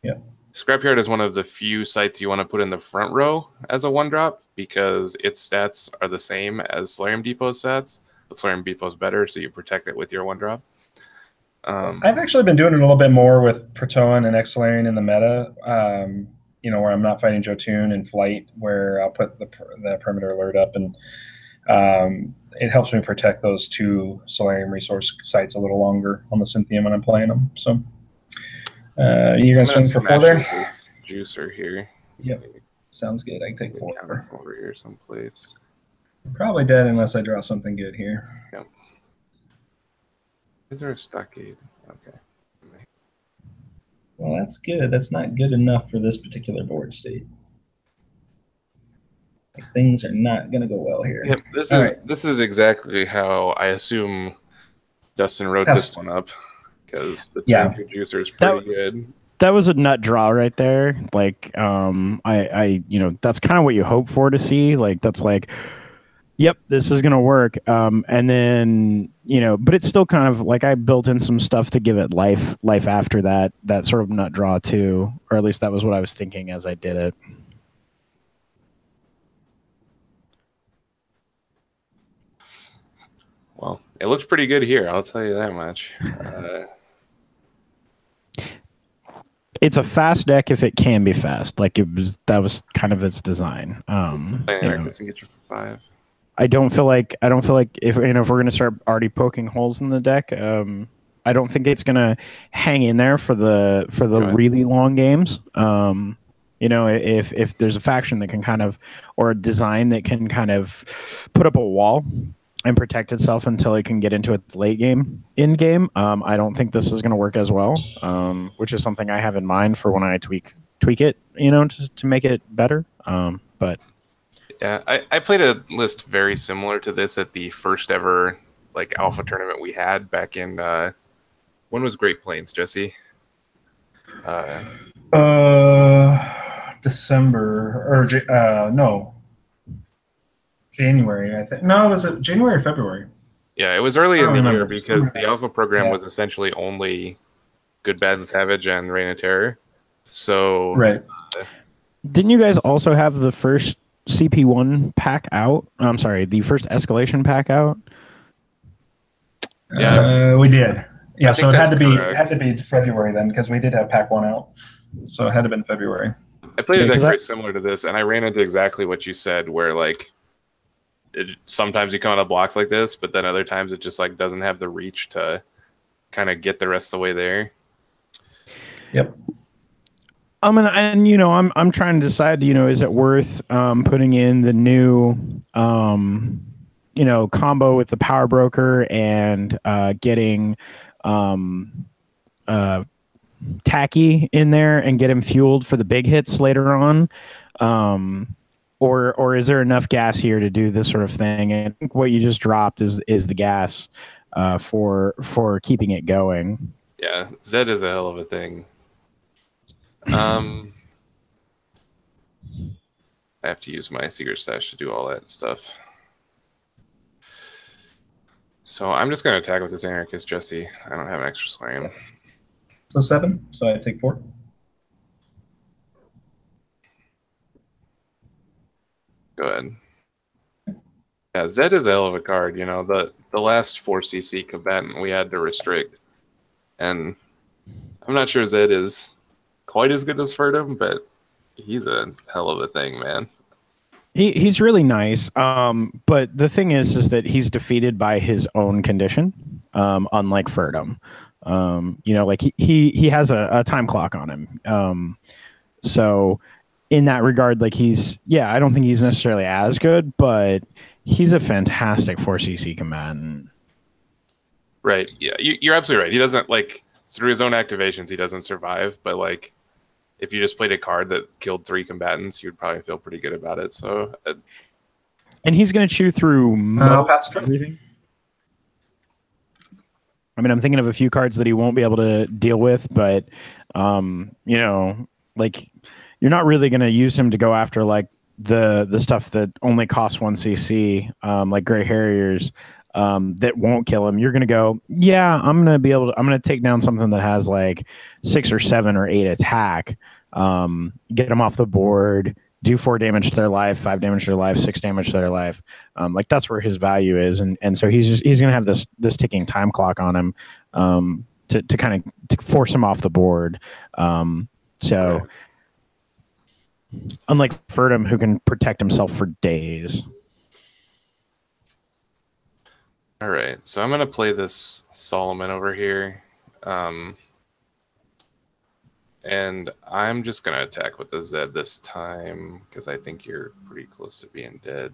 Yeah. Scrapyard is one of the few sites you want to put in the front row as a 1-drop because its stats are the same as Solarium Depot's stats, but Solarium Depot's better, so you protect it with your 1-drop. I've actually been doing it a little bit more with Protoan and X-Solarian in the meta, where I'm not fighting Jotun in flight, where I'll put the perimeter alert up, and it helps me protect those 2 Solarium resource sites a little longer on the Cynthium when I'm playing them. So you're going to swing for 4 there? This juicer here. Yep. Sounds good. I can take 4. Over here someplace. Probably dead unless I draw something good here. Yep. Is there a stockade? Okay. Well, that's good. That's not good enough for this particular board state. Things are not going to go well here. Yep. This is exactly how I assume Dustin wrote this one up, because the juicer is pretty good. That was a nut draw right there. Like, that's kind of what you hope for to see. Like, that's like, yep, this is going to work. And then, but it's still kind of like I built in some stuff to give it life after that sort of nut draw too, or at least that was what I was thinking as I did it. Well, it looks pretty good here, I'll tell you that much. It's a fast deck if it can be fast. Like that was kind of its design. And get you for 5. I don't feel like if we're gonna start already poking holes in the deck, I don't think it's gonna hang in there for the really long games. If there's a faction that can kind of, or a design that can kind of put up a wall and protect itself until it can get into its late game, in game, I don't think this is going to work as well, which is something I have in mind for when I tweak it, to make it better. But yeah, I played a list very similar to this at the first ever alpha tournament we had back in when was Great Plains, Jesse? December or no. January, I think. No, was it January or February? Yeah, it was early in the year because the alpha program was essentially only Good, Bad, and Savage and Reign of Terror. So right. Didn't you guys also have the first CP1 pack out? I'm sorry, the first escalation pack out? Yeah, we did. Yeah, so it had to be February then, because we did have pack 1 out. So it had to have been February. I played a deck very similar to this, and I ran into exactly what you said, where sometimes you come out of blocks like this, but then other times it just doesn't have the reach to kind of get the rest of the way there. Yep. I'm trying to decide, is it worth putting in the new combo with the power broker and getting Tacky in there and get him fueled for the big hits later on. Or is there enough gas here to do this sort of thing? And I think what you just dropped is the gas for keeping it going. Yeah, Zed is a hell of a thing. I have to use my secret stash to do all that stuff. So I'm just going to attack with this Anarchist, Jesse. I don't have an extra Solarium. So 7, so I take 4. Go ahead. Yeah, Zed is a hell of a card. The last 4cc combatant we had to restrict. And I'm not sure Zed is quite as good as Ferdum, but he's a hell of a thing, man. He's really nice. But the thing is that he's defeated by his own condition, unlike Ferdum. He has a time clock on him. So in that regard, I don't think he's necessarily as good, but he's a fantastic 4cc combatant. Right. Yeah, you're absolutely right. He doesn't through his own activations, he doesn't survive, but if you just played a card that killed 3 combatants, you'd probably feel pretty good about it. So, and he's going to chew through everything. I mean, I'm thinking of a few cards that he won't be able to deal with, but you're not really going to use him to go after the stuff that only costs 1cc, like Grey Harriers. that won't kill him, you're going to go, yeah, I'm going to take down something that has like 6 or 7 or 8 attack, get them off the board, do 4 damage to their life, 5 damage to their life, 6 damage to their life. Like that's where his value is. And so he's going to have this ticking time clock on him, to kind of force him off the board. So unlike Ferdum, who can protect himself for days. All right, so I'm going to play this Solomon over here. And I'm just going to attack with the Zed this time because I think you're pretty close to being dead.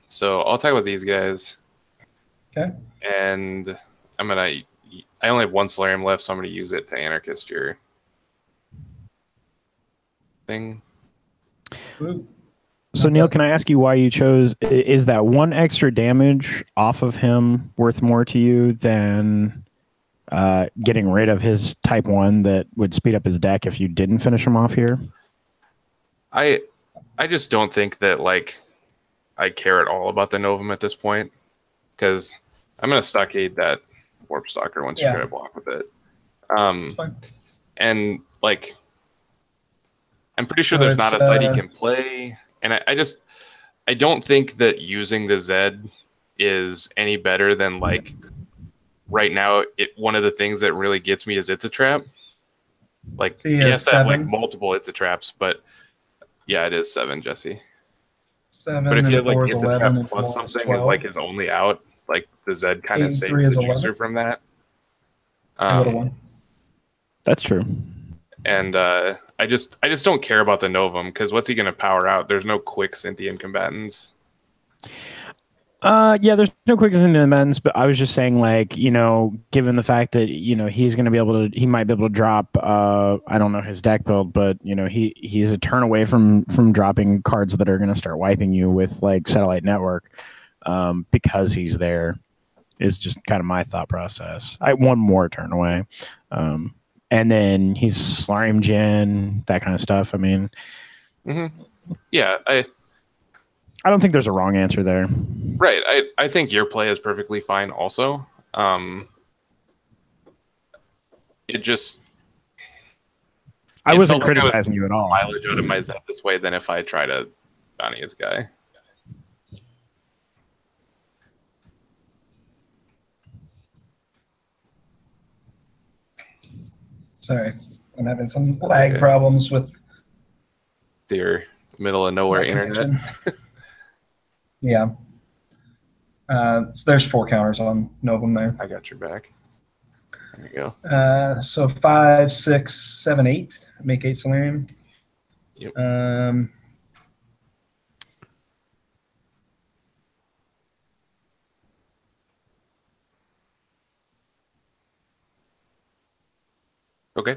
So I'll attack with these guys. Okay. And I only have 1 Solarium left, so I'm going to use it to Anarchist your thing. Ooh. So Neil, can I ask you why you chose? Is that 1 extra damage off of him worth more to you than getting rid of his type 1 that would speed up his deck if you didn't finish him off here? I just don't think that like I care at all about the Novum at this point because I'm going to stockade that Warp Stalker once you try to block with it. And like I'm pretty sure there's not a site he can play. And I don't think that using the Zed is any better than like right now. One of the things that really gets me is it's a trap. Like yes, I have like multiple it's a traps, but yeah, it is 7, Jesse. 7. But if he has like it's a trap plus plus something 12. is like his only out, like the Zed kind of saves the user from that. That's true. And I just don't care about the Novum because what's he going to power out? There's no quick Scythian combatants. Yeah, there's no quick Scythian combatants, but I was just saying, like, you know, given the fact that, you know, he might be able to drop, I don't know his deck build, but, you know, he's a turn away from dropping cards that are going to start wiping you with, like, Satellite Network, because he's there, is just kind of my thought process. One more turn away. And then he's Solarium Gen, that kind of stuff. I mean, yeah, I don't think there's a wrong answer there. Right. I think your play is perfectly fine also. It just... I wasn't criticizing you at all. Mileage out of my Zed this way than if I try to bounty his guy. Sorry, I'm having some lag problems with your middle of nowhere internet. Yeah. So there's 4 counters on Novum there. I got your back. There you go. So 5, 6, 7, 8. Make 8 Solarium. Yep. Okay.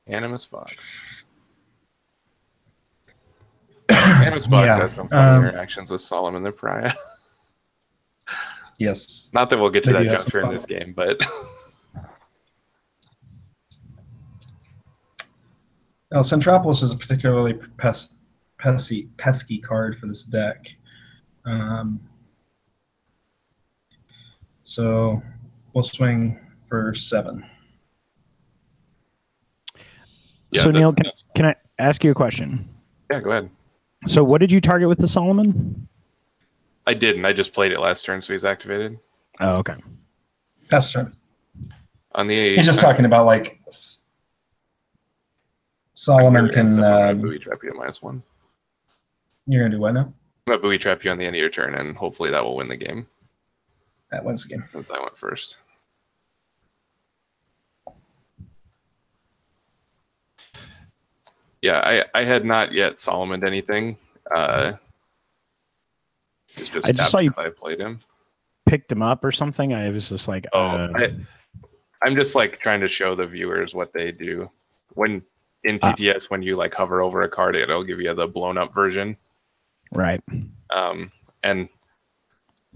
Animus Fox. Animus Fox has some fun interactions with Solomon the Pariah. Yes. Not that we'll get to that juncture in this game, but... Now, Centropolis is a particularly pesky card for this deck. So we'll swing for 7. Yeah, so Neil, can I ask you a question? Yeah, go ahead. So what did you target with the Solomon? I didn't. I just played it last turn, so he's activated. Oh, okay. Past turn. On the he's just talking about like Solomon can booby trap you at -1. You're gonna do what now? I'm gonna booby trap you on the end of your turn, and hopefully that will win the game. That wins the game. Since I went first. Yeah, I had not yet Solomoned anything. It's just I just saw you I played him. Picked him up or something. I was just like, I'm just like trying to show the viewers what they do. When in TTS, when you like hover over a card, it'll give you the blown up version. Right. And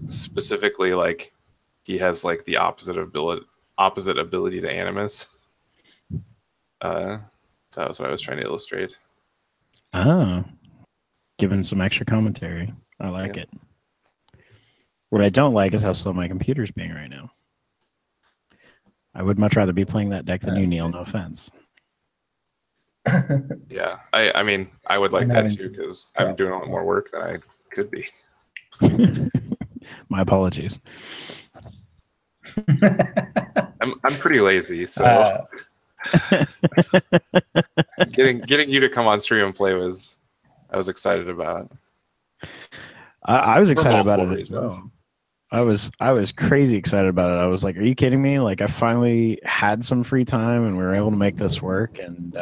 specifically, like he has like the opposite ability to Animus. That was what I was trying to illustrate. Oh, giving some extra commentary. I like it. What I don't like is how slow my computer's being right now. I would much rather be playing that deck than you, Neil. No offense. Yeah, I mean, I would like that too because I'm doing a lot more work than I could be. My apologies. I'm pretty lazy, so getting you to come on stream and play I was excited about. I was excited about it as well. I was crazy excited about it. I was like, "Are you kidding me?" Like, I finally had some free time, and we were able to make this work. And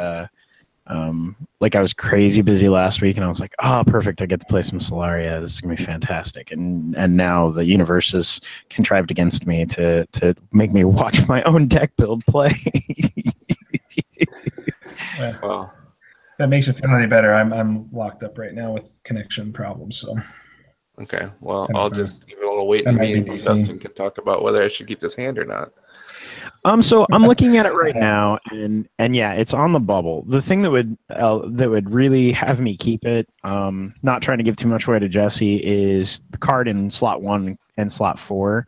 like, I was crazy busy last week, and I was like, "Oh, perfect! I get to play some Sularia. This is gonna be fantastic." And now the universe is contrived against me to make me watch my own deck build play. Well, if that makes you feel any better, I'm locked up right now with connection problems. So. Okay, well, I'll just give it a little wait and me and Dustin can talk about whether I should keep this hand or not. So I'm looking at it right now, and yeah, it's on the bubble. The thing that would really have me keep it, not trying to give too much away to Jesse, is the card in slot 1 and slot 4.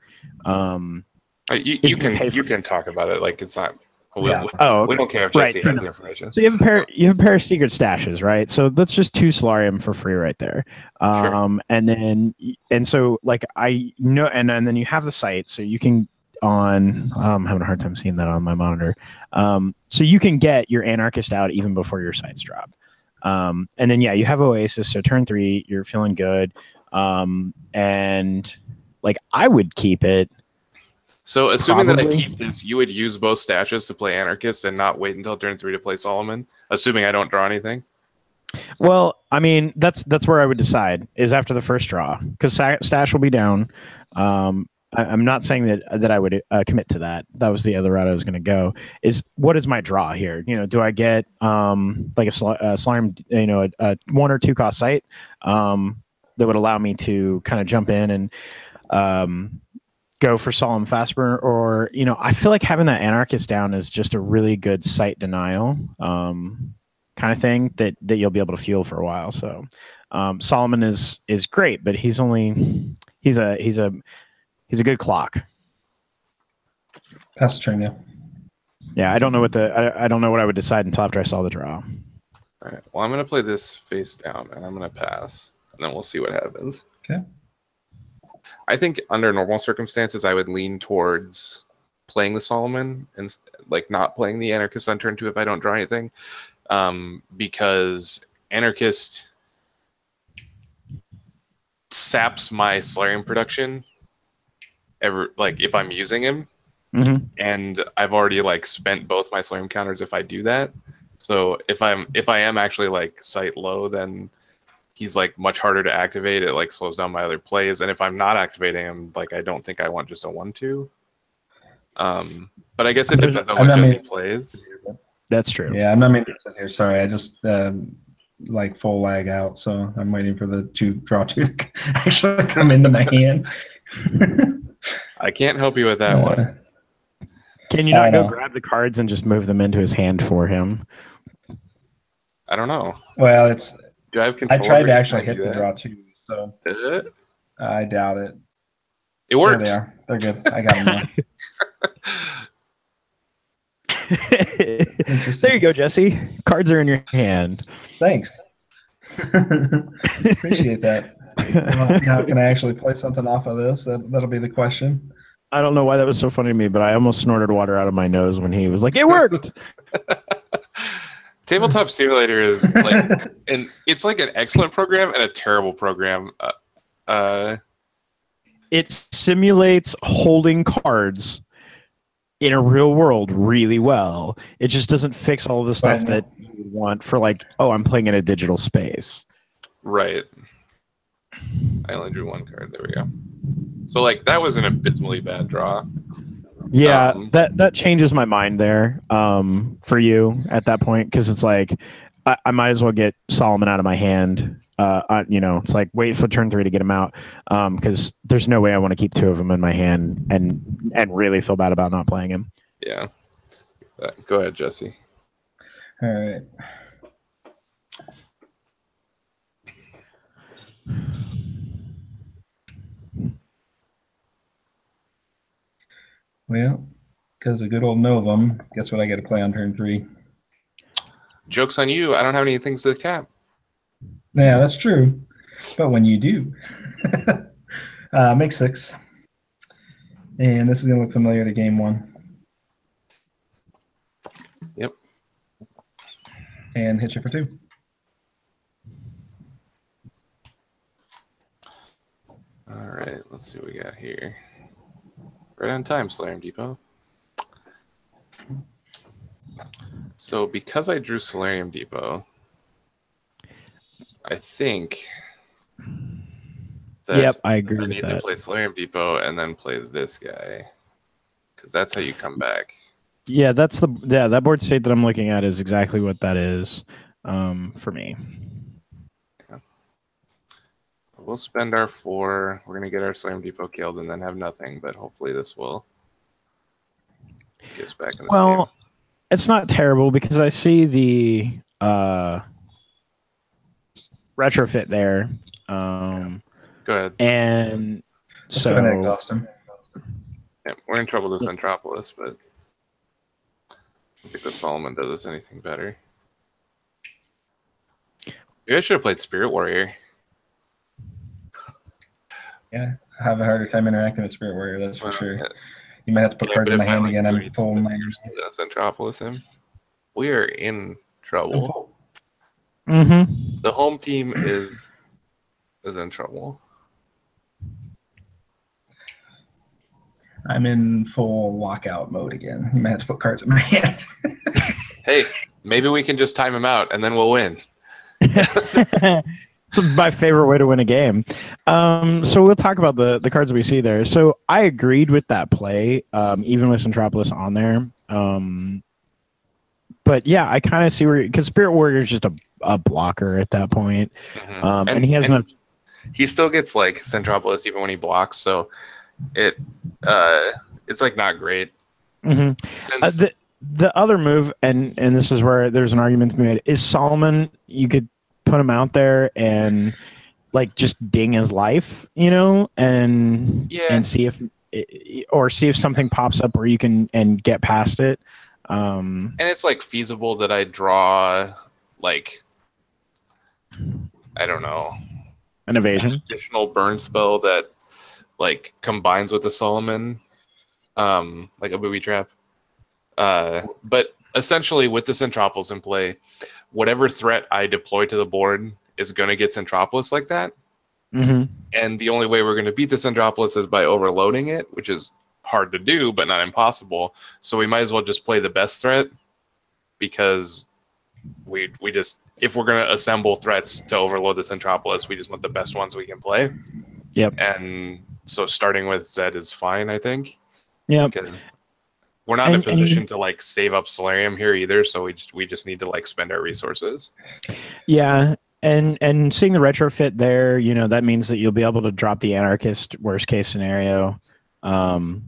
You can talk about it like it's not. We don't care if Jesse has the information. So you have a pair of secret stashes, right? So that's just 2 Solarium for free right there. Sure. And so like I know, and then you have the site, so you can I'm having a hard time seeing that on my monitor. So you can get your Anarchist out even before your sites drop. And then you have Oasis. So turn 3, you're feeling good. And like I would keep it. So assuming that I keep this, you would use both stashes to play Anarchist and not wait until turn 3 to play Solomon, assuming I don't draw anything? Well, I mean, that's where I would decide, is after the first draw, because stash will be down. I'm not saying that I would commit to that. That was the other route I was going to go. Is what is my draw here? Do I get like a slime, a 1 or 2 cost site that would allow me to kind of jump in and go for Solemn Fasper, or I feel like having that Anarchist down is just a really good site denial kind of thing that you'll be able to feel for a while. So Solomon is great, but he's a good clock. Pass the turn now. Yeah, I don't know what I would decide until after I saw the draw. All right. Well, I'm going to play this face down, and I'm going to pass, and then we'll see what happens. Okay. I think under normal circumstances, I would lean towards playing the Solomon and like not playing the Anarchist on turn 2 if I don't draw anything, because Anarchist saps my Solarium production if I'm using him, and I've already like spent both my Solarium counters if I do that. So if I am actually like site low, then he's like much harder to activate. It like slows down my other plays, and if I'm not activating him, like I don't think I want just a 1/2. But I guess it depends on what Jesse plays. That's true. Yeah, I'm not meaning to sit here. Sorry, I just like full lag out, so I'm waiting for the draw 2 to actually come into my hand. I can't help you with that one. Can you not go grab the cards and just move them into his hand for him? I don't know. Well, Do I have control? I tried to actually hit the draw 2, so I doubt it. It worked. There they are. They're good. I got them now. There you go, Jesse. Cards are in your hand. Thanks. Appreciate that. Well, now can I actually play something off of this? That'll be the question. I don't know why that was so funny to me, but I almost snorted water out of my nose when he was like, "It worked." Tabletop Simulator is like, and it's like an excellent program and a terrible program. It simulates holding cards in a real world really well. It just doesn't fix all the stuff that you would want for like, oh, I'm playing in a digital space. Right. I only drew 1 card. There we go. So like that was an abysmally bad draw. Yeah, that changes my mind there for you at that point, because it's like I might as well get Solomon out of my hand. It's like wait for turn 3 to get him out, because there's no way I want to keep 2 of them in my hand and really feel bad about not playing him. Yeah. Go ahead, Jesse. All right. Well, because of good old Novum, guess what I get to play on turn 3? Joke's on you. I don't have any things to tap. Yeah, that's true. But when you do, make 6. And this is going to look familiar to game 1. Yep. And hit you for 2. All right, let's see what we got here. Right on time, Slam Depot. So because I drew Solarium Depot, I think that I agree I with need that. to play Solarium Depot and then play this guy, because that's how you come back. Yeah, that board state that I'm looking at is exactly what that is for me. Okay. We'll spend our 4. We're going to get our Solarium Depot killed and then have nothing, but hopefully this will get us back in this game. It's not terrible because I see the retrofit there. Go ahead. And Let's go ahead and exhaust him. Yeah, we're in trouble with Centropolis, but I don't think the Solomon does us anything better. Maybe I should have played Spirit Warrior. Yeah, I have a harder time interacting with Spirit Warrior, that's for sure. You might have to put cards in my hand again. I'm full. Centropolis him. We are in trouble. Mm-hmm. The home team is in trouble. I'm in full lockout mode again. You might have to put cards in my hand. Hey, maybe we can just time him out and then we'll win. It's my favorite way to win a game. So we'll talk about the cards we see there. So I agreed with that play, even with Centropolis on there. But yeah, I kind of see where, because Spirit Warrior is just a blocker at that point. Mm-hmm. And he has enough. He still gets like Centropolis even when he blocks, so it's like not great. Mm-hmm. Since the other move, and this is where there's an argument to be made, is Solomon. You could put him out there and like just ding his life, and see if something pops up where you can and get past it. And it's like feasible that I draw like, I don't know, an evasion, an additional burn spell that like combines with the Solomon, like a booby trap. But essentially with the Centropolis in play, whatever threat I deploy to the board is going to get Centropolis like that. Mm-hmm. And the only way we're going to beat the Centropolis is by overloading it, which is hard to do, but not impossible. So we might as well just play the best threat, because we just, if we're going to assemble threats to overload the Centropolis, we just want the best ones we can play. Yep. And so starting with Zed is fine, I think. Yep. We're not in a position to like save up Solarium here either, so we just need to like spend our resources. Yeah. And seeing the retrofit there, that means that you'll be able to drop the Anarchist worst case scenario. And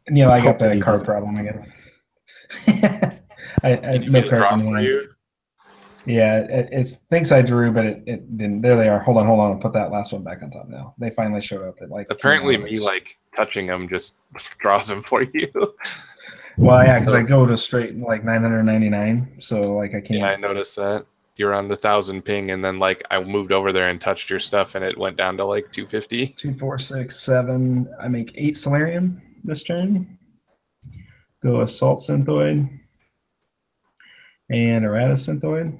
I got the card problem again. I no cards in hand. Yeah, it thinks I drew, but it didn't. There they are. Hold on. I'll put that last one back on top now. They finally showed up. Apparently me like touching them just draws them for you. Well, yeah, because I go to straight like 999, so like I can't. Yeah, I noticed that. You're on the 1,000 ping, and then like I moved over there and touched your stuff, and it went down to like 250. 2, 4, 6, 7. I make 8 Solarium this turn. Go Assault Synthoid and Errata Synthoid.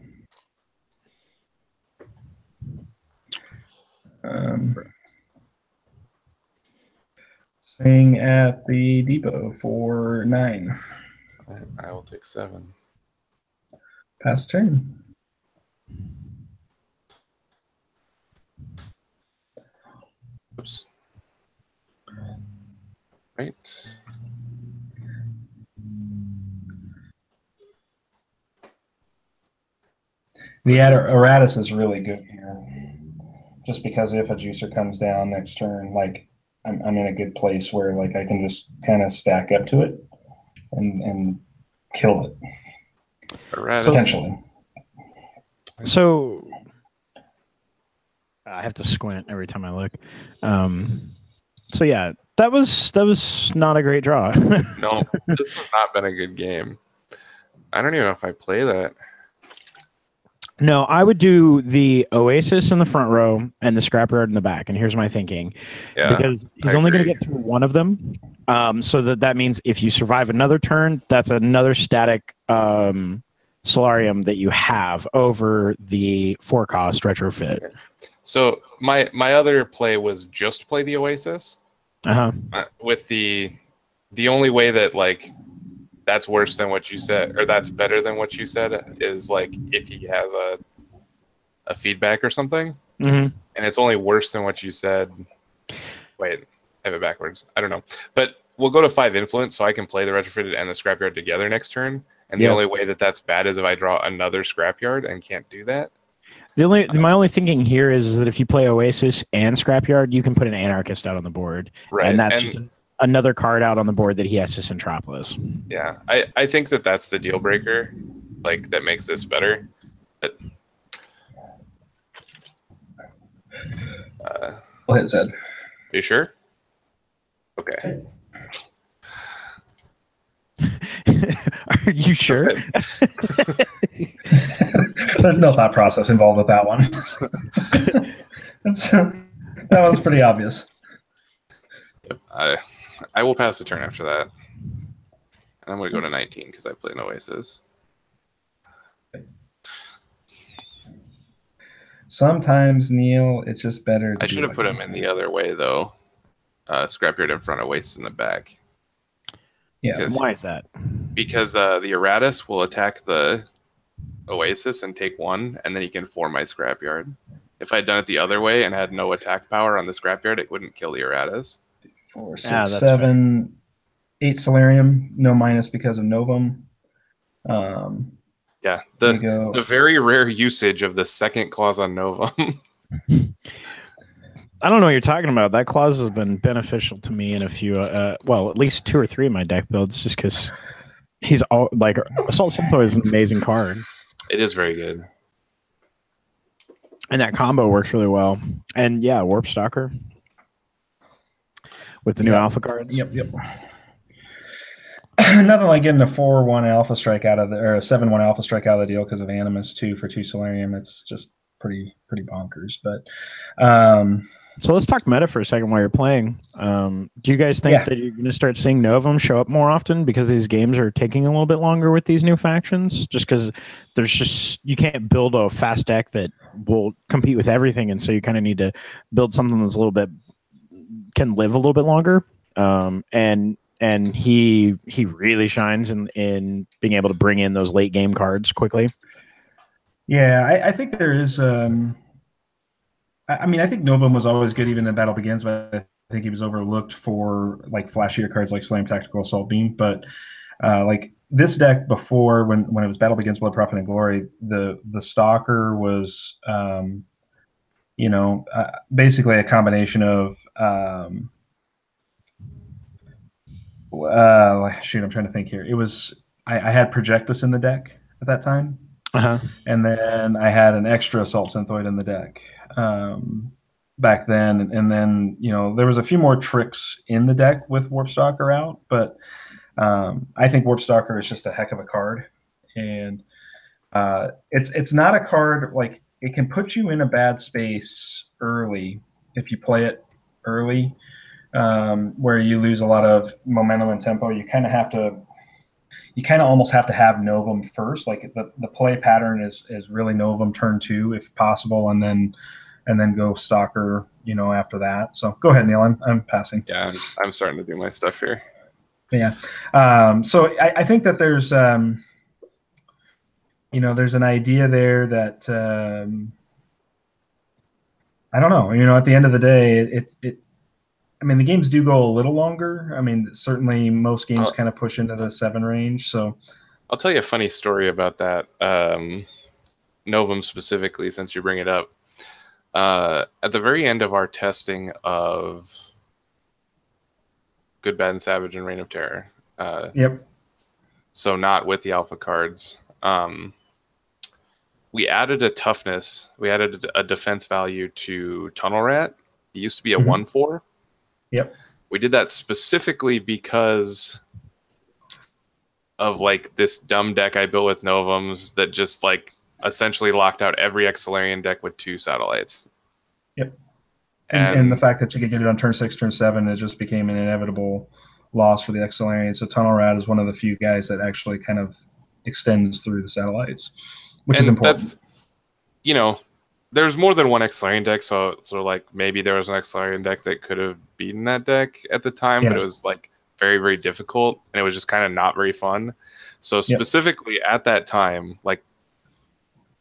Staying at the depot for 9. I will take 7. Pass turn. Oops. Right. The Erratus is really good here. Just because if a juicer comes down next turn, like I'm in a good place where like I can just kind of stack up to it and kill it. Erratus. Potentially. So I have to squint every time I look. So yeah, that was not a great draw. No, this has not been a good game. I don't even know if I play that. No, I would do the Oasis in the front row and the Scrapyard in the back. And here's my thinking. Yeah, because he's only going to get through one of them. So that means if you survive another turn, that's another static Solarium that you have over the 4-cost retrofit. So my other play was just play the Oasis. With the only way that like that's worse than what you said, or that's better than what you said, is like if he has a feedback or something, and it's only worse than what you said. Wait, I have it backwards. I don't know, but we'll go to 5 influence, so I can play the retrofitted and the Scrapyard together next turn. And the only way that that's bad is if I draw another Scrapyard and can't do that. My only thinking here is that if you play Oasis and Scrapyard, you can put an Anarchist out on the board, right? And that's just another card out on the board that he has to Centropolis. Yeah, I think that's the deal breaker, like that makes this better. But, go ahead, Zed. Are you sure? Okay. Are you sure? There's no thought process involved with that one. That was pretty obvious. I will pass the turn after that. And I'm going to go to 19 because I play an Oasis. Sometimes, Neil, it's just better. I should have put him in the other way, though. Scrapyard in front, Oasis in the back. Yeah, why is that? Because the Erratus will attack the Oasis and take 1, and then he can form my Scrapyard. If I'd done it the other way and had no attack power on the Scrapyard, it wouldn't kill the Erratus. 4, 6, 7, 8 Solarium, no minus because of Novum. Yeah, the very rare usage of the second clause on Novum. I don't know what you're talking about. That clause has been beneficial to me in a few, well, at least 2 or 3 of my deck builds, just because he's all like Assault Synthoid is an amazing card. It is very good, and that combo works really well. And yeah, Warp Stalker with the new Alpha cards. Yep. Nothing like getting a 4-1 Alpha Strike out of the, or a 7-1 Alpha Strike out of the deal because of Animus 2 for 2 Solarium. It's just pretty bonkers. But so let's talk meta for a second while you're playing. Do you guys think that you're going to start seeing Novum show up more often because these games are taking a little bit longer with these new factions? Just because you can't build a fast deck that will compete with everything, and so you kind of need to build something that's can live a little bit longer. And he really shines in being able to bring in those late game cards quickly. Yeah, I think there is. I mean, I think Novum was always good even in Battle Begins, but I think he was overlooked for like flashier cards like Slam Tactical Assault Beam. But like this deck before, when it was Battle Begins, Blood, Profit, and Glory, the Stalker was, basically a combination of. I'm trying to think here. It was I had Projectus in the deck at that time, and then I had an extra Assault Synthoid in the deck back then, and then there was a few more tricks in the deck with Warp Stalker out, but I think Warp Stalker is just a heck of a card, and it's not a card like it can put you in a bad space early if you play it early. Where you lose a lot of momentum and tempo, you kind of almost have to have Novum first. Like the play pattern is really Novum turn 2 if possible, and then go Stalker, after that. So go ahead, Neil. I'm passing. Yeah, I'm starting to do my stuff here. Yeah. So I think that there's there's an idea there that I don't know. At the end of the day, I mean, the games do go a little longer. I mean, certainly most games kind of push into the 7 range. So I'll tell you a funny story about that. Novum specifically, since you bring it up. At the very end of our testing of Good, Bad, and Savage and Reign of Terror. Yep. So not with the alpha cards. we added a toughness. We added a defense value to Tunnel Rat. It used to be a Mhm. 1/4. Yep. We did that specifically because of like this dumb deck I built with Novums that just like essentially locked out every Exilarian deck with 2 satellites. Yep. And, and the fact that you could get it on turn 6, turn 7, it just became an inevitable loss for the Exilarian. So Tunnel Rat is one of the few guys that actually kind of extends through the satellites, which is important. That's, you know, there's more than one Exilarian deck, so like maybe there was an Exilarian deck that could have beaten that deck at the time, but it was like very, very difficult, and it was just kind of not very fun. So specifically at that time, like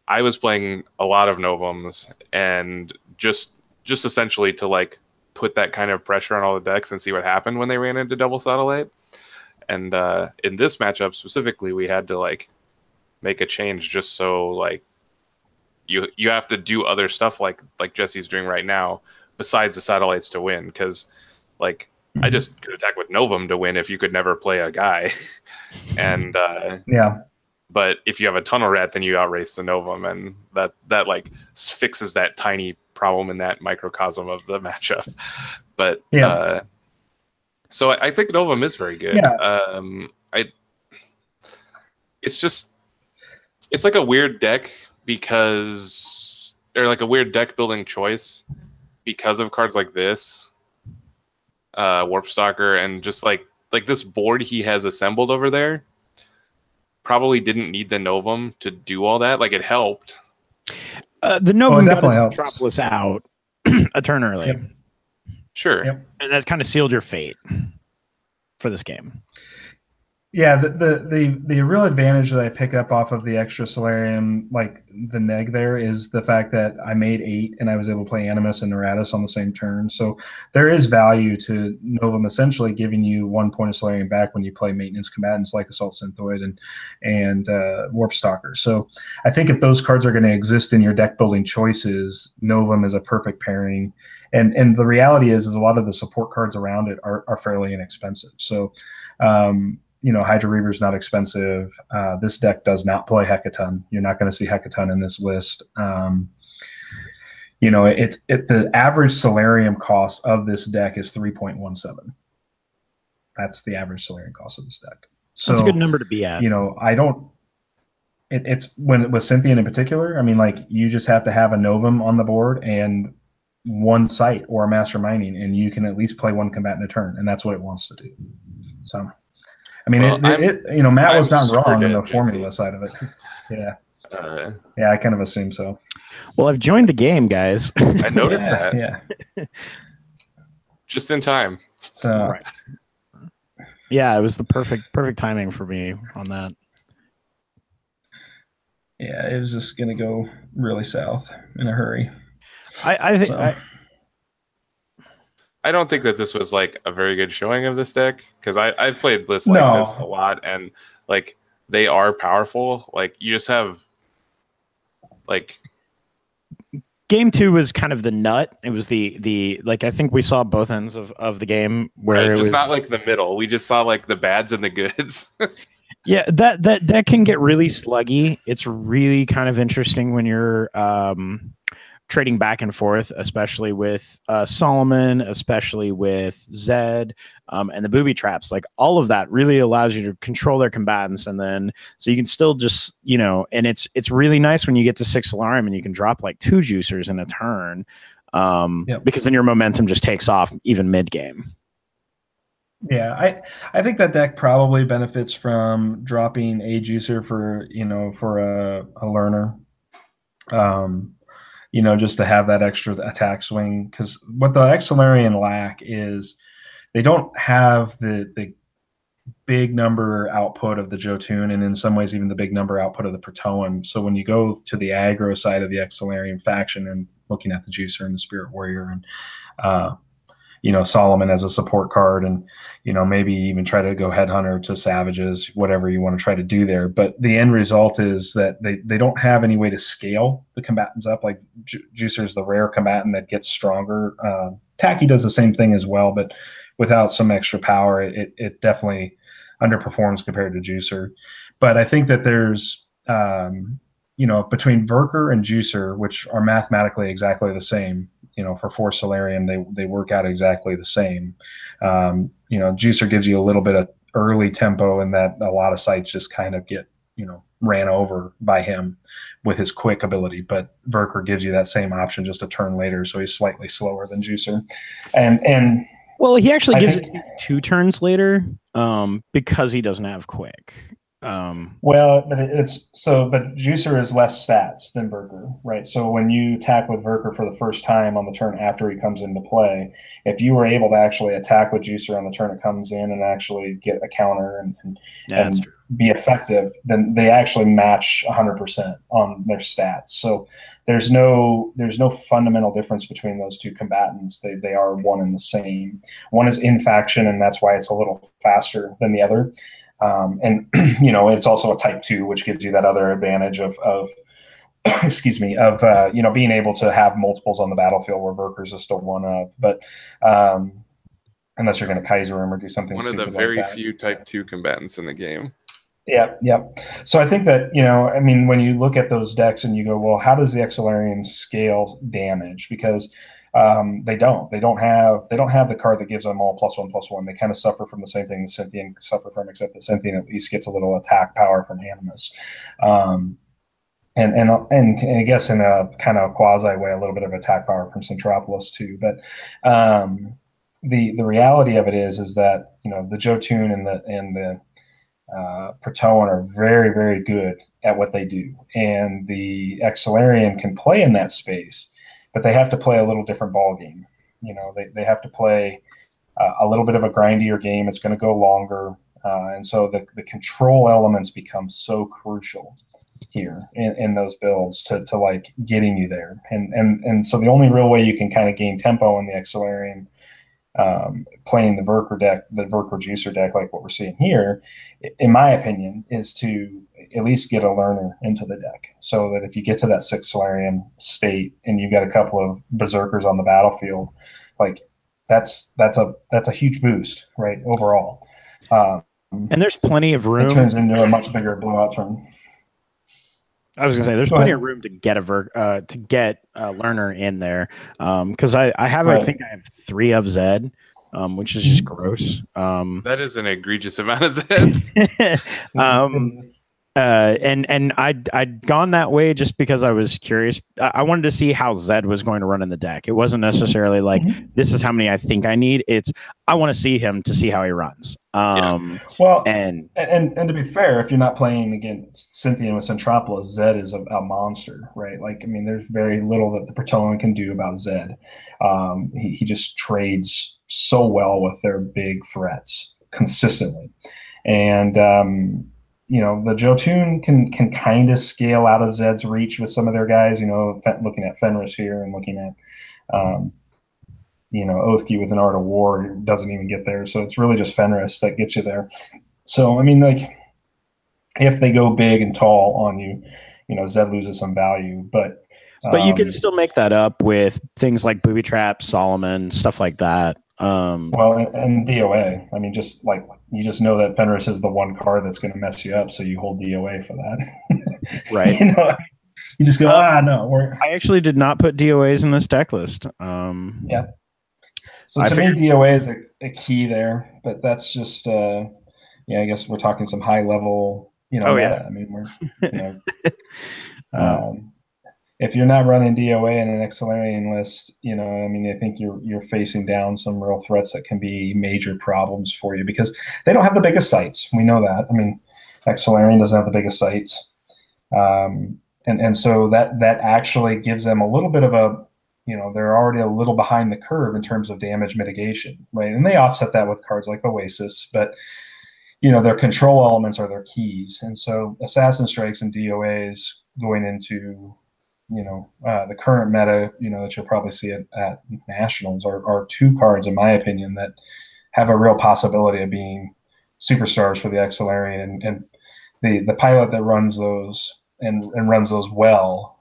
I was playing a lot of Novums, and just essentially to like put that kind of pressure on all the decks and see what happened when they ran into double satellite. And in this matchup specifically, we had to like make a change just so like you have to do other stuff like Jesse's doing right now besides the satellites to win, because like I just could attack with Novum to win if you could never play a guy. And but if you have a Tunnel Rat, then you outrace the Novum, and that like fixes that tiny problem in that microcosm of the matchup. But so I think Novum is very good. It's like a weird deck because, or like a weird deck building choice because of cards like this, Warp Stalker, and just like this board he has assembled over there probably didn't need the Novum to do all that. Like it helped. The Novum got his Metropolis out a turn early. Sure. And that's kind of sealed your fate for this game. Yeah, the real advantage that I pick up off of the extra Solarium, like the neg there, is the fact that I made 8 and I was able to play Animus and Neratus on the same turn. So there is value to Novum essentially giving you 1 point of Solarium back when you play maintenance combatants like Assault Synthoid and Warp Stalker. So I think if those cards are going to exist in your deck building choices, Novum is a perfect pairing. And the reality is a lot of the support cards around it are fairly inexpensive. So you know, Hydra Reaver is not expensive. This deck does not play Hecaton. You're not going to see Hecaton in this list. You know, the average Solarium cost of this deck is 3.17. That's the average Solarium cost of this deck. So that's a good number to be at. You know, I don't. It's when with Cynthian in particular. I mean, like you just have to have a Novum on the board and 1 site or a Master Mining, and you can at least play 1 combatant a turn, and that's what it wants to do. So. I mean, you know, Matt was not wrong on the formula side of it. Yeah, I kind of assume so. Well, I've joined the game, guys. I noticed that. Yeah. Just in time. Right. Yeah, it was the perfect timing for me on that. Yeah, it was just going to go really south in a hurry. I think. So. I don't think that this was like a very good showing of this deck, because I've played lists like this a lot, and like they are powerful. Like you just have like game 2 was kind of the nut. It was the like I think we saw both ends of the game where it was not like the middle. We just saw like the bads and the goods. Yeah, that deck can get really sluggy. It's really kind of interesting when you're trading back and forth, especially with Solomon, especially with Zed, and the booby traps. Like all of that really allows you to control their combatants, and then so you can still just, you know, and it's really nice when you get to 6 alarm and you can drop like 2 juicers in a turn, because then your momentum just takes off even mid game. Yeah, I think that deck probably benefits from dropping a juicer for, you know, for a learner. You know, just to have that extra attack swing, because what the Exilarian lack is they don't have the big number output of the Jotun, and in some ways even the big number output of the Protoan. So when you go to the aggro side of the Exilarian faction and looking at the Juicer and the Spirit Warrior and you know, Solomon as a support card, and, you know, maybe even try to go Headhunter to Savages, whatever you want to try to do there. But the end result is that they don't have any way to scale the combatants up. Like Juicer is the rare combatant that gets stronger. Tacky does the same thing as well, but without some extra power, it definitely underperforms compared to Juicer. But I think that there's between Verker and Juicer, which are mathematically exactly the same, for Force Solarium, they work out exactly the same. Juicer gives you a little bit of early tempo, and that a lot of sites just kind of get, ran over by him with his quick ability. But Verker gives you that same option just a turn later, so he's slightly slower than Juicer. And well, he actually gives it 2 turns later, because he doesn't have quick. But Juicer is less stats than Verker, right? So when you attack with Verker for the first time on the turn after he comes into play, if you were able to actually attack with Juicer on the turn it comes in and actually get a counter and be effective, then they actually match 100% on their stats. So there's no fundamental difference between those two combatants. They are one and the same. One is in faction, and that's why it's a little faster than the other. And it's also a type 2, which gives you that other advantage of being able to have multiples on the battlefield where Verker's is still one of. But unless you're going to Kaiser him or do something one stupid of the very like that. few type 2 combatants in the game. Yeah. So I think that, when you look at those decks and you go, well, how does the Exilarian scale damage? Because they don't have the card that gives them all +1/+1. They kind of suffer from the same thing the Scythian suffer from, except that Scythian at least gets a little attack power from Animus. And I guess in a kind of quasi way, a little bit of attack power from Centropolis too. But the reality of it is that the Jotun and the Protoan are very, very good at what they do, and the Exilarian can play in that space, but they have to play a little different ball game. They have to play a little bit of a grindier game. It's going to go longer, and so the control elements become so crucial here in those builds to like getting you there. And so the only real way you can kind of gain tempo in the Exilarian, playing the Verker deck, the Verker Juicer deck, like what we're seeing here, in my opinion, is to at least get a learner into the deck, so that if you get to that 6 Solarium state and you've got a couple of Berserkers on the battlefield, like that's a huge boost, right, overall. And there's plenty of room. It turns into a much bigger blowout turn. I was gonna say there's plenty of room to get a learner in there, because I think I have 3 of Zed, which is just gross. That is an egregious amount of Zeds. And I'd gone that way just because I was curious. I wanted to see how Zed was going to run in the deck. It wasn't necessarily like this is how many I think I need. It's I want to see him to see how he runs. Well, and to be fair, if you're not playing against Scythian with Centropolis, Zed is a monster, right? Like, I mean, there's very little that the Protoan can do about Zed. He just trades so well with their big threats consistently, and the Jotun can kind of scale out of Zed's reach with some of their guys. Looking at Fenris here and looking at Oathkey with an Art of War doesn't even get there. So it's really just Fenris that gets you there. So, I mean, like, if they go big and tall on you, Zed loses some value. But you can still make that up with things like Booby Trap, Solomon, stuff like that. Well, and DOA. I mean, just like you just know that Fenris is the one card that's going to mess you up, so you hold DOA for that. Right. You just go, no. I actually did not put DOAs in this deck list. Yeah. So to me, DOA is a key there, but that's just, I guess we're talking some high level, meta. I mean, we're, if you're not running DOA in an Exilarian list, I think you're facing down some real threats that can be major problems for you because they don't have the biggest sites. We know that. I mean, Exilarian doesn't have the biggest sites. And so that actually gives them a little bit of a, they're already a little behind the curve in terms of damage mitigation, right? And they offset that with cards like Oasis, but their control elements are their keys. And so Assassin Strikes and DOAs going into, the current meta, that you'll probably see at Nationals are 2 cards, in my opinion, that have a real possibility of being superstars for the Exilarian. And the pilot that runs those and runs those well,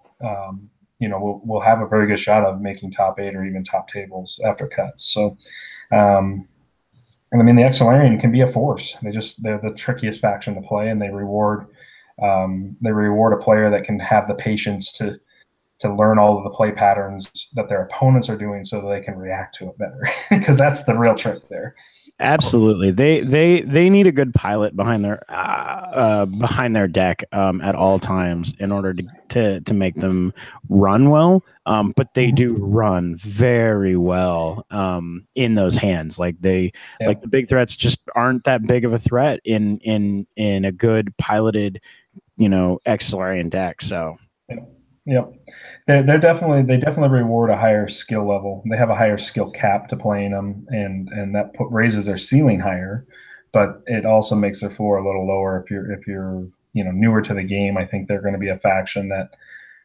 we'll have a very good shot of making top 8 or even top tables after cuts. So, and I mean, the Exilarian can be a force. They're the trickiest faction to play, and they reward They reward a player that can have the patience to learn all of the play patterns that their opponents are doing so that they can react to it better, because that's the real trick there. Absolutely, they need a good pilot behind their deck at all times in order to make them run well. But they do run very well in those hands. Like the big threats just aren't that big of a threat in a good piloted, X-Solarian deck. So. Yep. They definitely reward a higher skill level. They have a higher skill cap to playing them, and that raises their ceiling higher, but it also makes their floor a little lower if you're newer to the game. I think they're going to be a faction that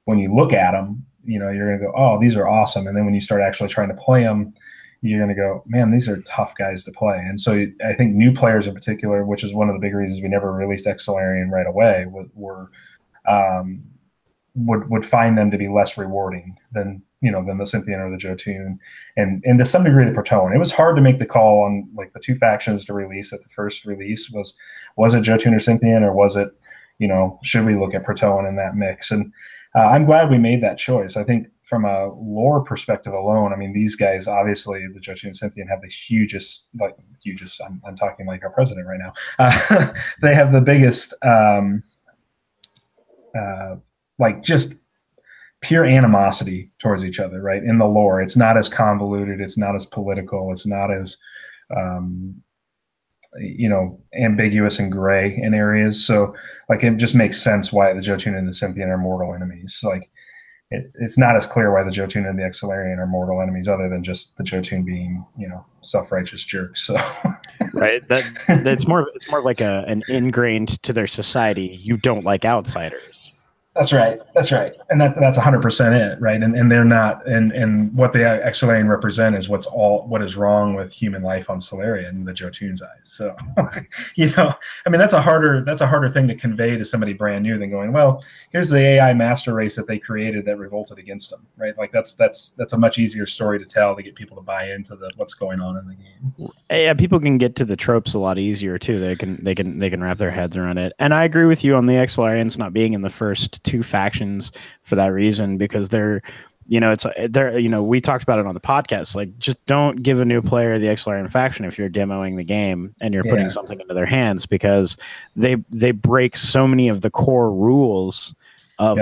when you look at them, you're going to go, oh, these are awesome, and then when you start actually trying to play them, you're going to go, man, these are tough guys to play. And so I think new players in particular, which is one of the big reasons we never released X-Solarian right away, would find them to be less rewarding than the Cynthian or the Jotun, and to some degree the Protoan. It was hard to make the call on like the two factions to release at the first release. Was it Jotun or Cynthian, or was it, should we look at Protoan in that mix? And I'm glad we made that choice. I think from a lore perspective alone, I mean, these guys, obviously the Jotun and Cynthian have the hugest, I'm talking like our president right now. They have the biggest just pure animosity towards each other, right? In the lore, it's not as convoluted, it's not as political, it's not as ambiguous and gray in areas. So it just makes sense why the Jotun and the Cynthian are mortal enemies. It's not as clear why the Jotun and the X-Solarian are mortal enemies, other than just the Jotun being self-righteous jerks. So right, it's more like an ingrained to their society. You don't like outsiders. That's right. And that's 100% it, right? And they're not, and what the X-Solarian represent is what is wrong with human life on Sularia in the Jotun's eyes. So, I mean, that's a harder thing to convey to somebody brand new than going, well, here's the AI master race that they created that revolted against them, right? Like that's a much easier story to tell to get people to buy into what's going on in the game. Yeah, people can get to the tropes a lot easier too. They can wrap their heads around it. And I agree with you on the X-Solarians not being in the first two factions for that reason, because we talked about it on the podcast. Like, just don't give a new player the X-Solarian faction if you're demoing the game and you're putting something into their hands, because they break so many of the core rules of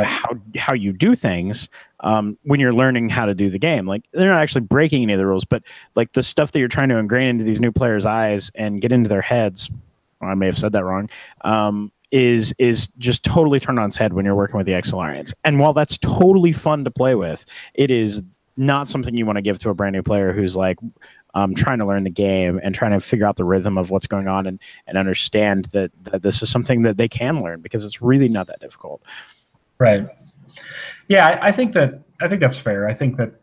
how you do things when you're learning how to do the game. Like, they're not actually breaking any of the rules, but like the stuff that you're trying to ingrain into these new players' eyes and get into their heads, I may have said that wrong, is just totally turned on its head when you're working with the X-Solarians. And while that's totally fun to play with, it is not something you want to give to a brand new player who's like trying to learn the game and trying to figure out the rhythm of what's going on and understand that this is something that they can learn, because it's really not that difficult. Right. Yeah, I think that's fair. I think that,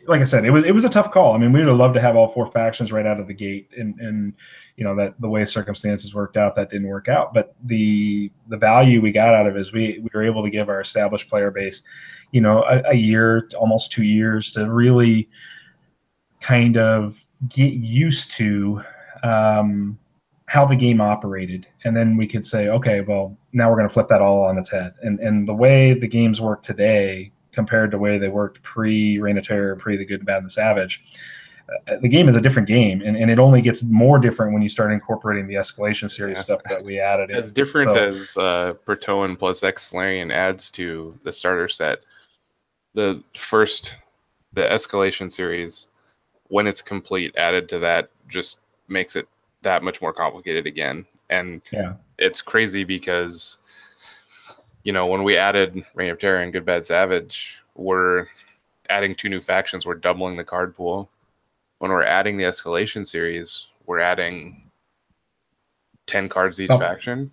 like I said, it was a tough call. I mean, we would have loved to have all four factions right out of the gate, and that the way circumstances worked out, that didn't work out. But the value we got out of it is we were able to give our established player base, a year, almost 2 years, to really kind of get used to how the game operated. And then we could say, okay, well, now we're going to flip that all on its head. And the way the games work today compared to the way they worked pre-Reign of Terror, pre The Good, the Bad, and the Savage, the game is a different game, and it only gets more different when you start incorporating the escalation series stuff that we added. As different as Protoan plus X-Solarian adds to the starter set, the escalation series, when it's complete, added to that, just makes it that much more complicated again. And it's crazy because when we added Reign of Terror and Good, Bad, Savage, we're adding 2 new factions. We're doubling the card pool. When we're adding the escalation series, we're adding 10 cards each faction.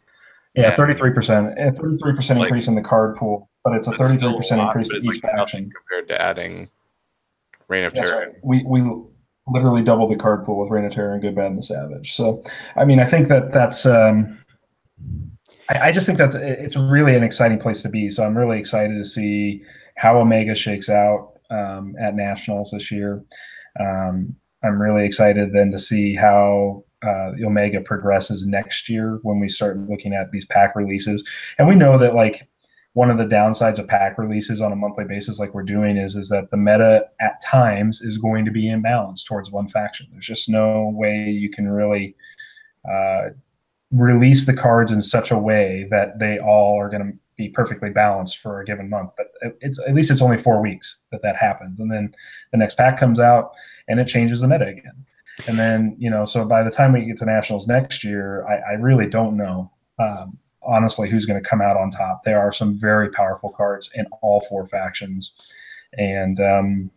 Yeah, 33%. 33% increase in the card pool, but it's a 33% increase to each faction compared to adding Reign of Terror. Right. We literally double the card pool with Reign of Terror and Good, Bad, and the Savage. So, I mean, I think that's. I just think it's really an exciting place to be. So I'm really excited to see how Omega shakes out at Nationals this year. I'm really excited then to see how the Omega progresses next year when we start looking at these pack releases. And we know that like one of the downsides of pack releases on a monthly basis like we're doing is that the meta at times is going to be imbalanced towards one faction. There's just no way you can really release the cards in such a way that they all are going to be perfectly balanced for a given month. But it's at least it's only 4 weeks that happens. And then the next pack comes out and it changes the meta again. And then, so by the time we get to Nationals next year, I really don't know, honestly, who's going to come out on top. There are some very powerful cards in all 4 factions. And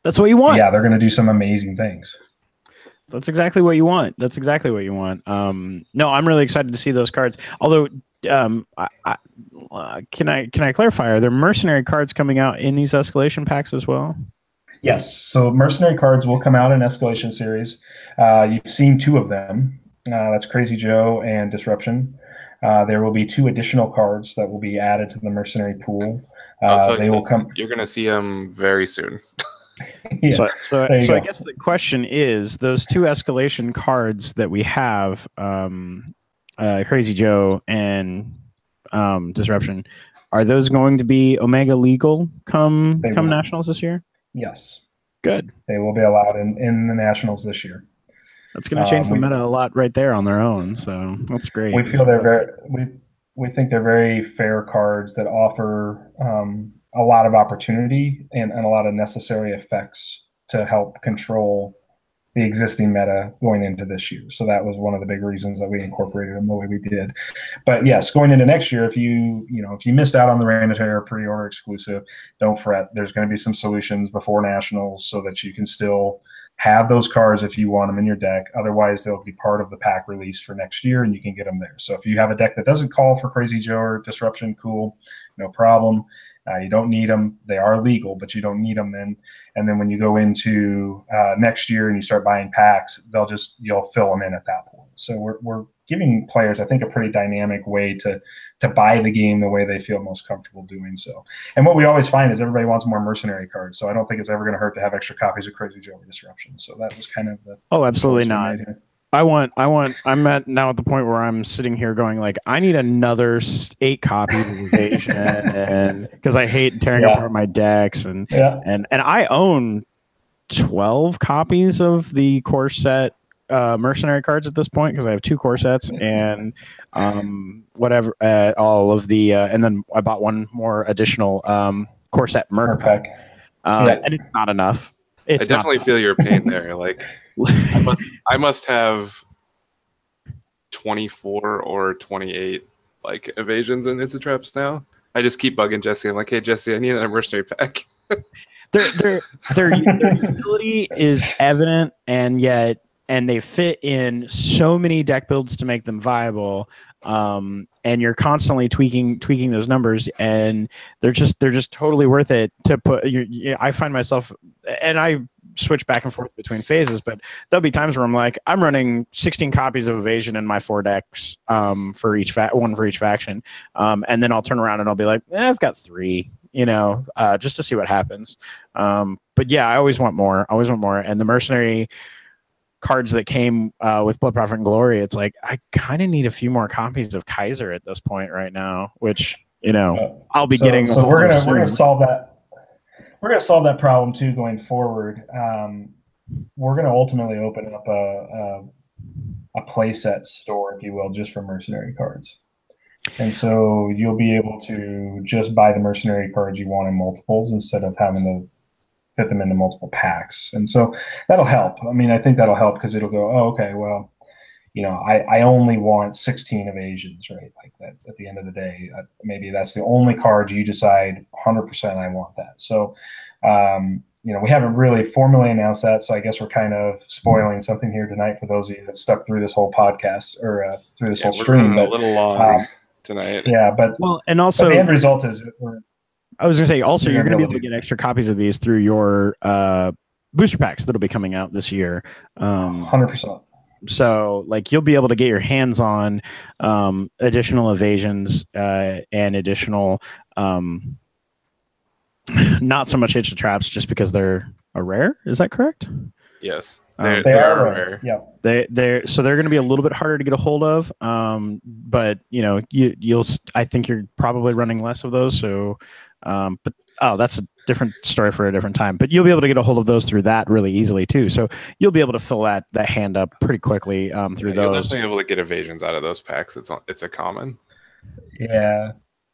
that's what you want. Yeah, they're going to do some amazing things. That's exactly what you want. No, I'm really excited to see those cards. Although, can I clarify? Are there mercenary cards coming out in these escalation packs as well? Yes. So mercenary cards will come out in escalation series. You've seen 2 of them. That's Crazy Joe and Disruption. There will be 2 additional cards that will be added to the mercenary pool. I'll tell you this, you're going to see them very soon. Yeah. So I guess the question is, those 2 escalation cards that we have, Crazy Joe and Disruption, are those going to be Omega legal come Nationals this year? Yes. Good. They will be allowed in the Nationals this year. That's going to change the meta a lot right there on their own. So that's great. We feel we think they're very fair cards that offer a lot of opportunity and a lot of necessary effects to help control the existing meta going into this year. So that was one of the big reasons that we incorporated them the way we did. But yes, going into next year, if you missed out on the Reign of Terror pre-order exclusive, don't fret. There's going to be some solutions before Nationals so that you can still have those cards if you want them in your deck. Otherwise, they'll be part of the pack release for next year, and you can get them there. So if you have a deck that doesn't call for Crazy Joe or Disruption, cool, no problem. You don't need them. They are legal, but you don't need them then. And then when you go into next year and you start buying packs, you'll fill them in at that point. So we're giving players, I think, a pretty dynamic way to buy the game the way they feel most comfortable doing so. And what we always find is everybody wants more mercenary cards. So I don't think it's ever going to hurt to have extra copies of Crazy Joe or Disruption. So that was kind of the absolutely not. I'm now at the point where I'm sitting here going like, I need another 8 copies of Evasion, and because I hate tearing apart my decks, and I own 12 copies of the core set mercenary cards at this point because I have 2 core sets and whatever all of the and then I bought one more additional core set merc pack, and it's not enough. I definitely feel your pain there. Like I must have 24 or 28 like evasions and It's a Traps now. I just keep bugging Jesse. I'm like, hey Jesse, I need a mercenary pack. Their utility is evident, and they fit in so many deck builds to make them viable. And you're constantly tweaking those numbers, and they're just totally worth it to put. I find myself, and I switch back and forth between phases, but there'll be times where I'm like, I'm running 16 copies of Evasion in my 4 decks for each one for each faction, and then I'll turn around and I'll be like, I've got 3, just to see what happens. But yeah, I always want more. And the mercenary cards that came with Blood, Profit, and Glory, it's like I kind of need a few more copies of Kaiser at this point right now, which I'll be getting. So we're gonna solve that. We're gonna solve that problem too going forward. We're gonna ultimately open up a playset store, if you will, just for mercenary cards. And so you'll be able to just buy the mercenary cards you want in multiples instead of having to fit them into multiple packs. And so that'll help. I mean, I think that'll help because it'll go, oh, okay, well, I only want 16 evasions, right? Like that at the end of the day, maybe that's the only card you decide 100% I want that. So, we haven't really formally announced that. So I guess we're kind of spoiling something here tonight for those of you that stuck through this whole podcast or through this whole stream. But a little long tonight. Yeah, but also the end result is I was going to say, also, you're going to be able to get extra copies of these through your booster packs that'll be coming out this year. 100%. So, you'll be able to get your hands on additional evasions and additional, not so much It's a Traps, just because they're a rare. Is that correct? Yes, They they are are rare. rare. Yeah. They're going to be a little bit harder to get a hold of. But I think you're probably running less of those. So, but that's a different story for a different time. But you'll be able to get a hold of those through that really easily too. So you'll be able to fill that hand up pretty quickly through You'll those. definitely be able to get evasions out of those packs. It's a common. Yeah.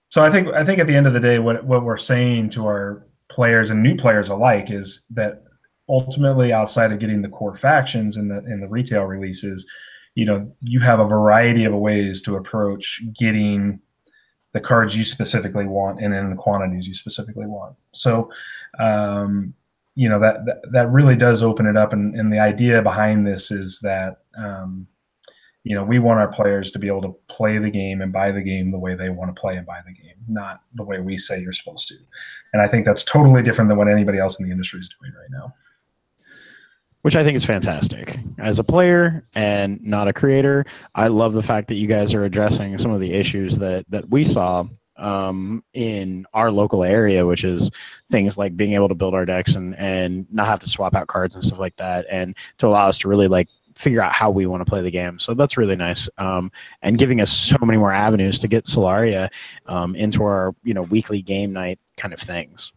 So I think at the end of the day, what we're saying to our players and new players alike is that ultimately, outside of getting the core factions in the retail releases, you have a variety of ways to approach getting the cards you specifically want and in the quantities you specifically want. So, that really does open it up. And the idea behind this is that, we want our players to be able to play the game and buy the game the way they want to play and buy the game, not the way we say you're supposed to. And I think that's totally different than what anybody else in the industry is doing right now. Which I think is fantastic. As a player and not a creator, I love the fact that you guys are addressing some of the issues that we saw in our local area, which is things like being able to build our decks and not have to swap out cards and stuff like that, and to allow us to really figure out how we want to play the game. So that's really nice, and giving us so many more avenues to get Sularia into our weekly game night kind of things.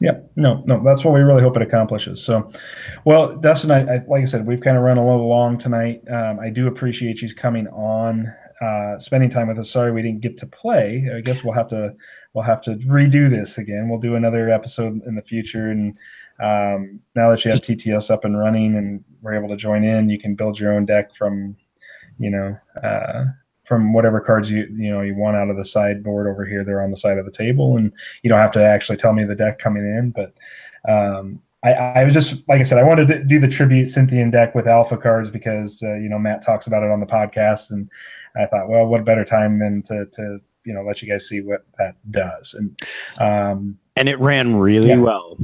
Yeah, no, that's what we really hope it accomplishes. So, well, Dustin, I like I said, we've kind of run a little long tonight. I do appreciate you coming on, spending time with us. Sorry we didn't get to play. I guess we'll have to redo this again. We'll do another episode in the future. And now that you have TTS up and running and we're able to join in, you can build your own deck from whatever cards you want out of the sideboard over here. They're on the side of the table, and you don't have to actually tell me the deck coming in. But I was just, like I said, I wanted to do the tribute Cynthian deck with alpha cards because Matt talks about it on the podcast, and I thought, well, what a better time than to let you guys see what that does. And it ran really well.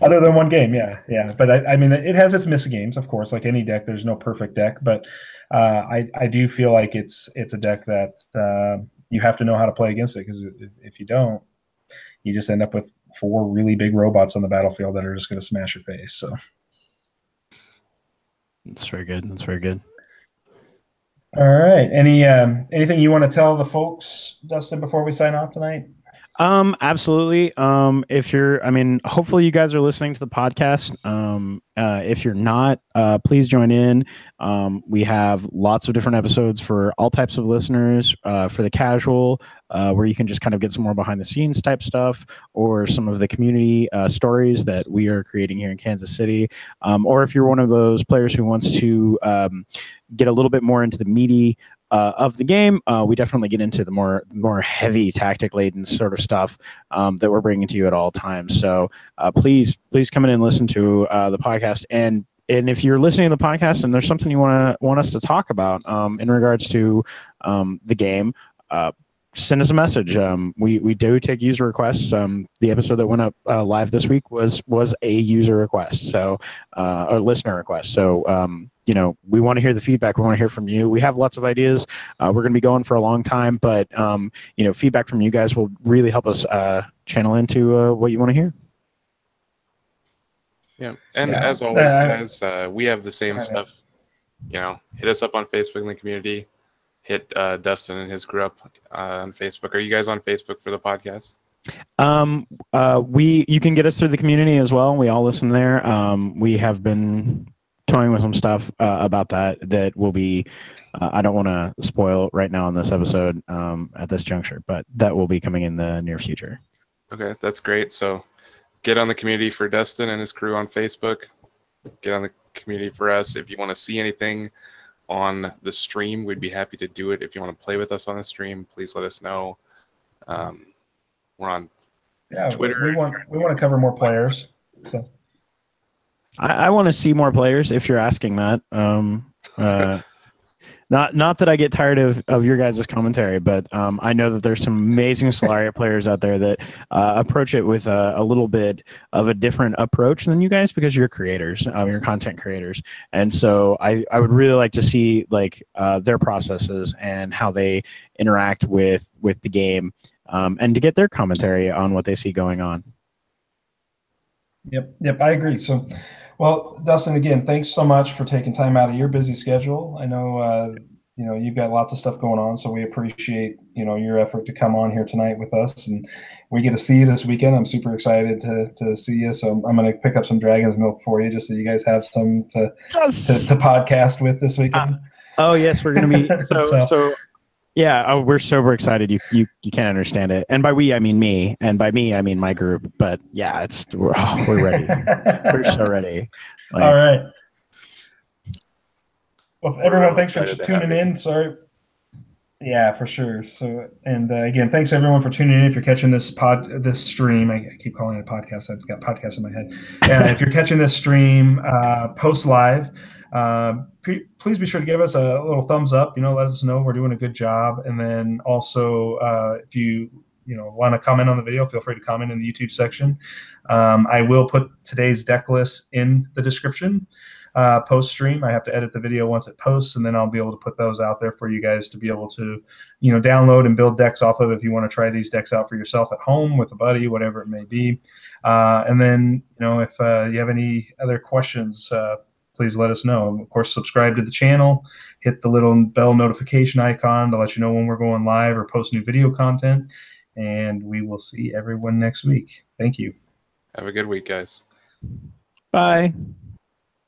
Other than one game, yeah. But I mean, it has its missed games, of course. Like any deck, there's no perfect deck. But I do feel like it's a deck that you have to know how to play against it, because if you don't, you just end up with 4 really big robots on the battlefield that are just going to smash your face. So that's very good. That's very good. All right. Anything you want to tell the folks, Dustin, before we sign off tonight? Absolutely. Hopefully you guys are listening to the podcast. If you're not, please join in. We have lots of different episodes for all types of listeners, for the casual, where you can just kind of get some more behind the scenes type stuff, or some of the community stories that we are creating here in Kansas City. Or if you're one of those players who wants to get a little bit more into the meaty of the game, we definitely get into the more heavy tactic laden sort of stuff that we're bringing to you at all times. So please come in and listen to the podcast. And if you're listening to the podcast and there's something you want us to talk about in regards to the game, send us a message. We do take user requests. The episode that went up live this week was a user request, so or listener request. So we want to hear the feedback. We want to hear from you. We have lots of ideas. We're going to be going for a long time, but feedback from you guys will really help us channel into what you want to hear. Yeah, and as always, guys, we have the same stuff. Hit us up on Facebook in the community. Hit Dustin and his group on Facebook. Are you guys on Facebook for the podcast? You can get us through the community as well. We all listen there. We have been toying with some stuff about that will be. I don't want to spoil right now on this episode at this juncture, but that will be coming in the near future. Okay, that's great. So get on the community for Dustin and his crew on Facebook. Get on the community for us. If you want to see anything on the stream, we'd be happy to do it. If you want to play with us on the stream, please let us know. We're on Twitter. We want to cover more players. So I want to see more players, if you're asking that. Not that I get tired of your guys' commentary, but I know that there's some amazing Sularia players out there that approach it with a little bit of a different approach than you guys, because you're creators, you're content creators. And so I would really like to see their processes and how they interact with the game, and to get their commentary on what they see going on. Yep, I agree. So, well, Dustin, again, thanks so much for taking time out of your busy schedule. I know, you've got lots of stuff going on, so we appreciate, your effort to come on here tonight with us, and we get to see you this weekend. I'm super excited to see you. So I'm going to pick up some Dragon's Milk for you, just so you guys have some to podcast with this weekend. Oh yes, we're going to be so. Yeah, we're super excited. You can't understand it. And by we, I mean me. And by me, I mean my group. But yeah, we're ready. We're so ready. All right. Well, everyone, thanks for tuning in. Sorry. Yeah, for sure. So, and again, thanks everyone for tuning in. If you're catching this stream, I keep calling it a podcast. I've got podcasts in my head. If you're catching this stream post live, please be sure to give us a little thumbs up. Let us know we're doing a good job. And then also, if you want to comment on the video, feel free to comment in the YouTube section. I will put today's deck list in the description. Post stream, I have to edit the video once it posts, and then I'll be able to put those out there for you guys to be able to, download and build decks off of if you want to try these decks out for yourself at home with a buddy, whatever it may be. And then, if you have any other questions, please let us know. Of course, subscribe to the channel, hit the little bell notification icon to let you know when we're going live or post new video content. And we will see everyone next week. Thank you. Have a good week, guys. Bye.